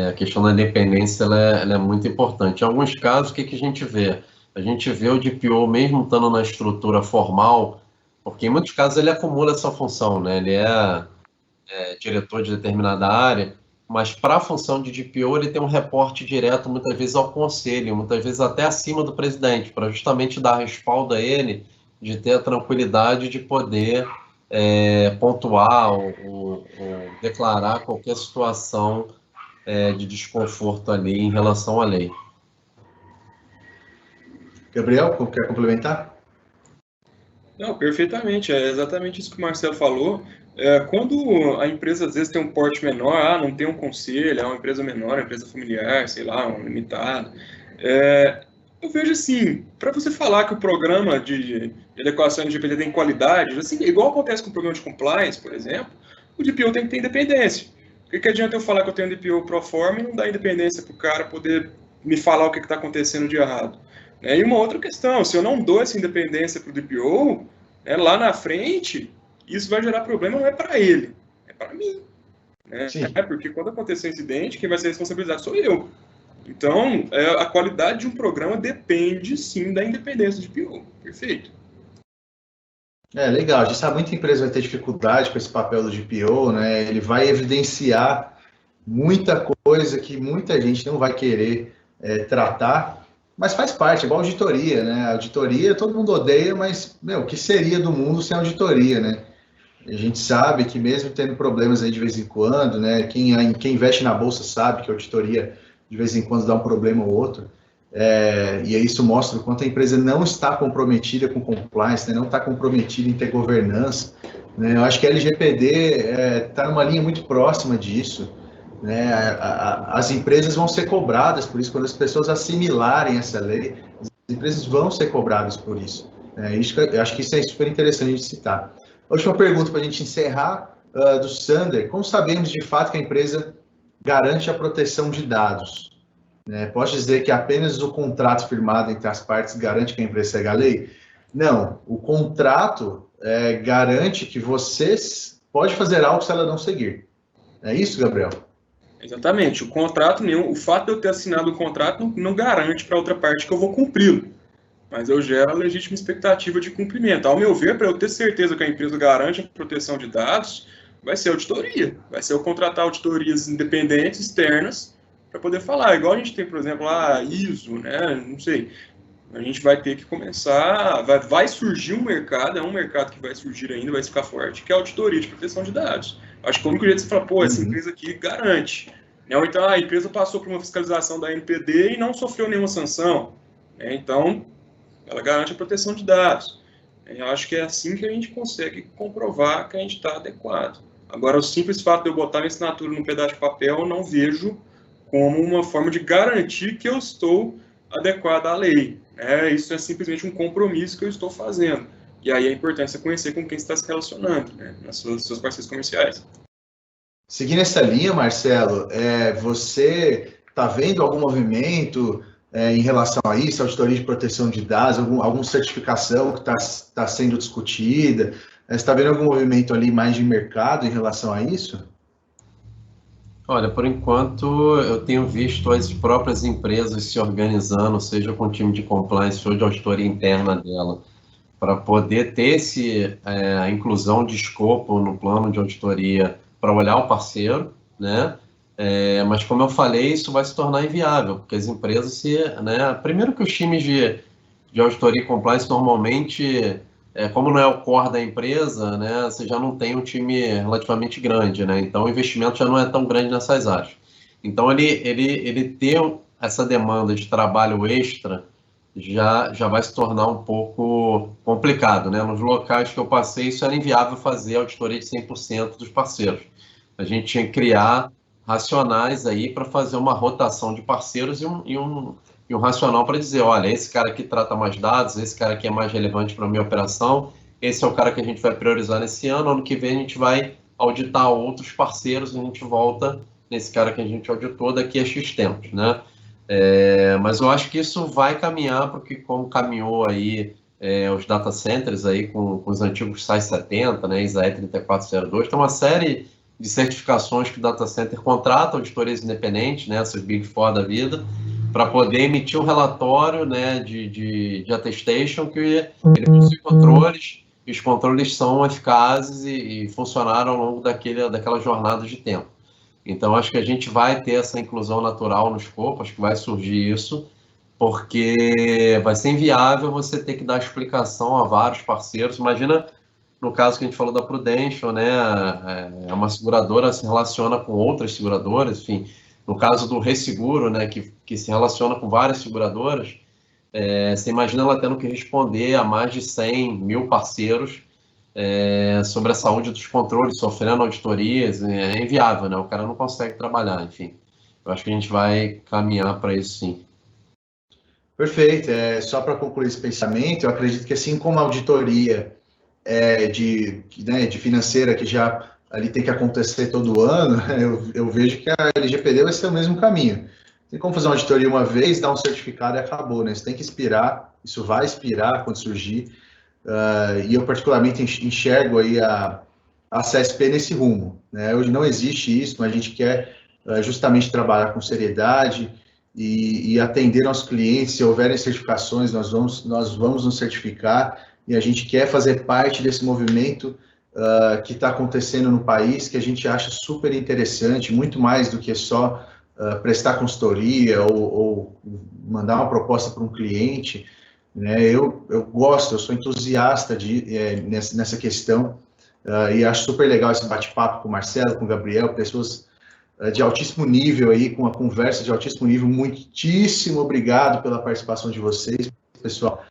A questão da independência ela é muito importante. Em alguns casos, o que a gente vê? A gente vê o DPO, mesmo estando na estrutura formal, porque em muitos casos ele acumula essa função, né? Ele é diretor de determinada área, mas para a função de DPO ele tem um reporte direto, muitas vezes ao conselho, muitas vezes até acima do presidente, para justamente dar respaldo a ele, de ter a tranquilidade de poder pontuar ou declarar qualquer situação de desconforto ali em relação à lei. Gabriel, quer complementar? Não, perfeitamente. É exatamente isso que o Marcelo falou. Quando a empresa às vezes tem um porte menor, não tem um conselho, é uma empresa menor, uma empresa familiar, sei lá, um limitado. Eu vejo assim, para você falar que o programa de adequação LGPD tem qualidade, assim, igual acontece com o programa de compliance, por exemplo, o DPO tem que ter independência. O que adianta eu falar que eu tenho um DPO pro forma e não dar independência para o cara poder me falar o que está acontecendo de errado? E uma outra questão, se eu não dou essa independência para o DPO, lá na frente, isso vai gerar problema, não é para ele, é para mim. Porque quando acontecer um incidente, quem vai ser responsabilizado sou eu. Então, a qualidade de um programa depende, sim, da independência do DPO. Perfeito. Legal. A gente sabe que muita empresa vai ter dificuldade com esse papel do DPO, né? Ele vai evidenciar muita coisa que muita gente não vai querer tratar, mas faz parte, igual auditoria, né? Auditoria todo mundo odeia, mas, o que seria do mundo sem auditoria, né? A gente sabe que mesmo tendo problemas aí de vez em quando, né? Quem investe na bolsa sabe que a auditoria de vez em quando dá um problema ou outro. E isso mostra o quanto a empresa não está comprometida com compliance, né? Não está comprometida em ter governança. Né? Eu acho que a LGPD está numa linha muito próxima disso. Né? As empresas vão ser cobradas por isso, quando as pessoas assimilarem essa lei, as empresas vão ser cobradas por isso. Eu acho que isso é super interessante a gente citar. A última pergunta para a gente encerrar, do Sander: como sabemos de fato que a empresa garante a proteção de dados? Posso dizer que apenas o contrato firmado entre as partes garante que a empresa segue a lei? Não, o contrato garante que você pode fazer algo se ela não seguir. É isso, Gabriel? Exatamente. O fato de eu ter assinado o contrato não garante para a outra parte que eu vou cumpri-lo, mas eu gero a legítima expectativa de cumprimento. Ao meu ver, para eu ter certeza que a empresa garante a proteção de dados, vai ser auditoria, vai ser eu contratar auditorias independentes, externas, para poder falar. Igual a gente tem, por exemplo, a ISO, né? Não sei. A gente vai ter que começar, vai surgir um mercado, é um mercado que vai surgir ainda, vai ficar forte, que é a auditoria de proteção de dados. Acho que o único jeito de você falar, essa empresa aqui garante. Ou então a empresa passou por uma fiscalização da NPD e não sofreu nenhuma sanção. Então, ela garante a proteção de dados. Eu acho que é assim que a gente consegue comprovar que a gente está adequado. Agora, o simples fato de eu botar minha assinatura num pedaço de papel, eu não vejo como uma forma de garantir que eu estou adequado à lei. Isso é simplesmente um compromisso que eu estou fazendo. E aí é importante você conhecer com quem você está se relacionando, nas seus parceiros comerciais. Seguindo essa linha, Marcelo, você está vendo algum movimento em relação a isso, auditoria de proteção de dados, alguma certificação que está sendo discutida? Você está vendo algum movimento ali mais de mercado em relação a isso? Olha, por enquanto eu tenho visto as próprias empresas se organizando, seja com o time de compliance ou de auditoria interna dela, para poder ter a inclusão de escopo no plano de auditoria para olhar o parceiro, né? Mas como eu falei, isso vai se tornar inviável, porque as empresas primeiro que os times de auditoria e compliance normalmente, como não é o core da empresa, né, você já não tem um time relativamente grande, né? Então o investimento já não é tão grande nessas áreas. Então ele ter essa demanda de trabalho extra já vai se tornar um pouco complicado, né? Nos locais que eu passei, isso era inviável fazer auditoria de 100% dos parceiros. A gente tinha que criar racionais aí para fazer uma rotação de parceiros e um racional para dizer, olha, esse cara aqui trata mais dados, esse cara aqui é mais relevante para a minha operação, esse é o cara que a gente vai priorizar nesse ano que vem a gente vai auditar outros parceiros e a gente volta nesse cara que a gente auditou daqui a X tempos, né? Mas eu acho que isso vai caminhar porque como caminhou aí os data centers aí com os antigos SAE 70, né, ISAE 3402, tem uma série de certificações que o data center contrata auditorias independentes, né, essas Big Four da vida, para poder emitir um relatório, né, de attestation que ele possui controles, e os controles são eficazes e funcionaram ao longo daquela jornada de tempo. Então, acho que a gente vai ter essa inclusão natural no escopo, acho que vai surgir isso, porque vai ser inviável você ter que dar explicação a vários parceiros. Imagina, no caso que a gente falou da Prudential, né, uma seguradora se relaciona com outras seguradoras, enfim, no caso do Resseguro, né, que se relaciona com várias seguradoras, você imagina ela tendo que responder a mais de 100 mil parceiros sobre a saúde dos controles, sofrendo auditorias, é inviável, né? O cara não consegue trabalhar, enfim. Eu acho que a gente vai caminhar para isso, sim. Perfeito. Só para concluir esse pensamento, eu acredito que assim como a auditoria de financeira que já ali tem que acontecer todo ano, eu vejo que a LGPD vai ser o mesmo caminho. Tem como fazer uma auditoria uma vez, dar um certificado e acabou, né? Você tem que expirar, isso vai expirar quando surgir, e eu particularmente enxergo aí a CSP nesse rumo, né? Hoje não existe isso, mas a gente quer justamente trabalhar com seriedade e atender nossos clientes. Se houverem certificações, nós vamos nos certificar, e a gente quer fazer parte desse movimento que está acontecendo no país, que a gente acha super interessante, muito mais do que só prestar consultoria ou mandar uma proposta para um cliente, né? Eu sou entusiasta nessa questão, e acho super legal esse bate-papo com o Marcelo, com o Gabriel, pessoas de altíssimo nível aí, com uma conversa de altíssimo nível. Muitíssimo obrigado pela participação de vocês, pessoal.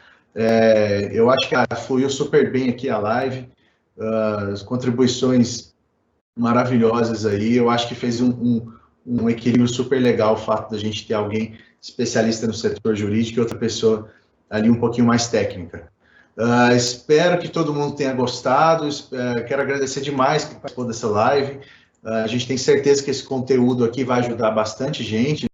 Eu acho que fluiu super bem aqui a live, as contribuições maravilhosas aí. Eu acho que fez um equilíbrio super legal o fato da gente ter alguém especialista no setor jurídico e outra pessoa ali um pouquinho mais técnica. Espero que todo mundo tenha gostado. Quero agradecer demais que participou dessa live. A gente tem certeza que esse conteúdo aqui vai ajudar bastante gente.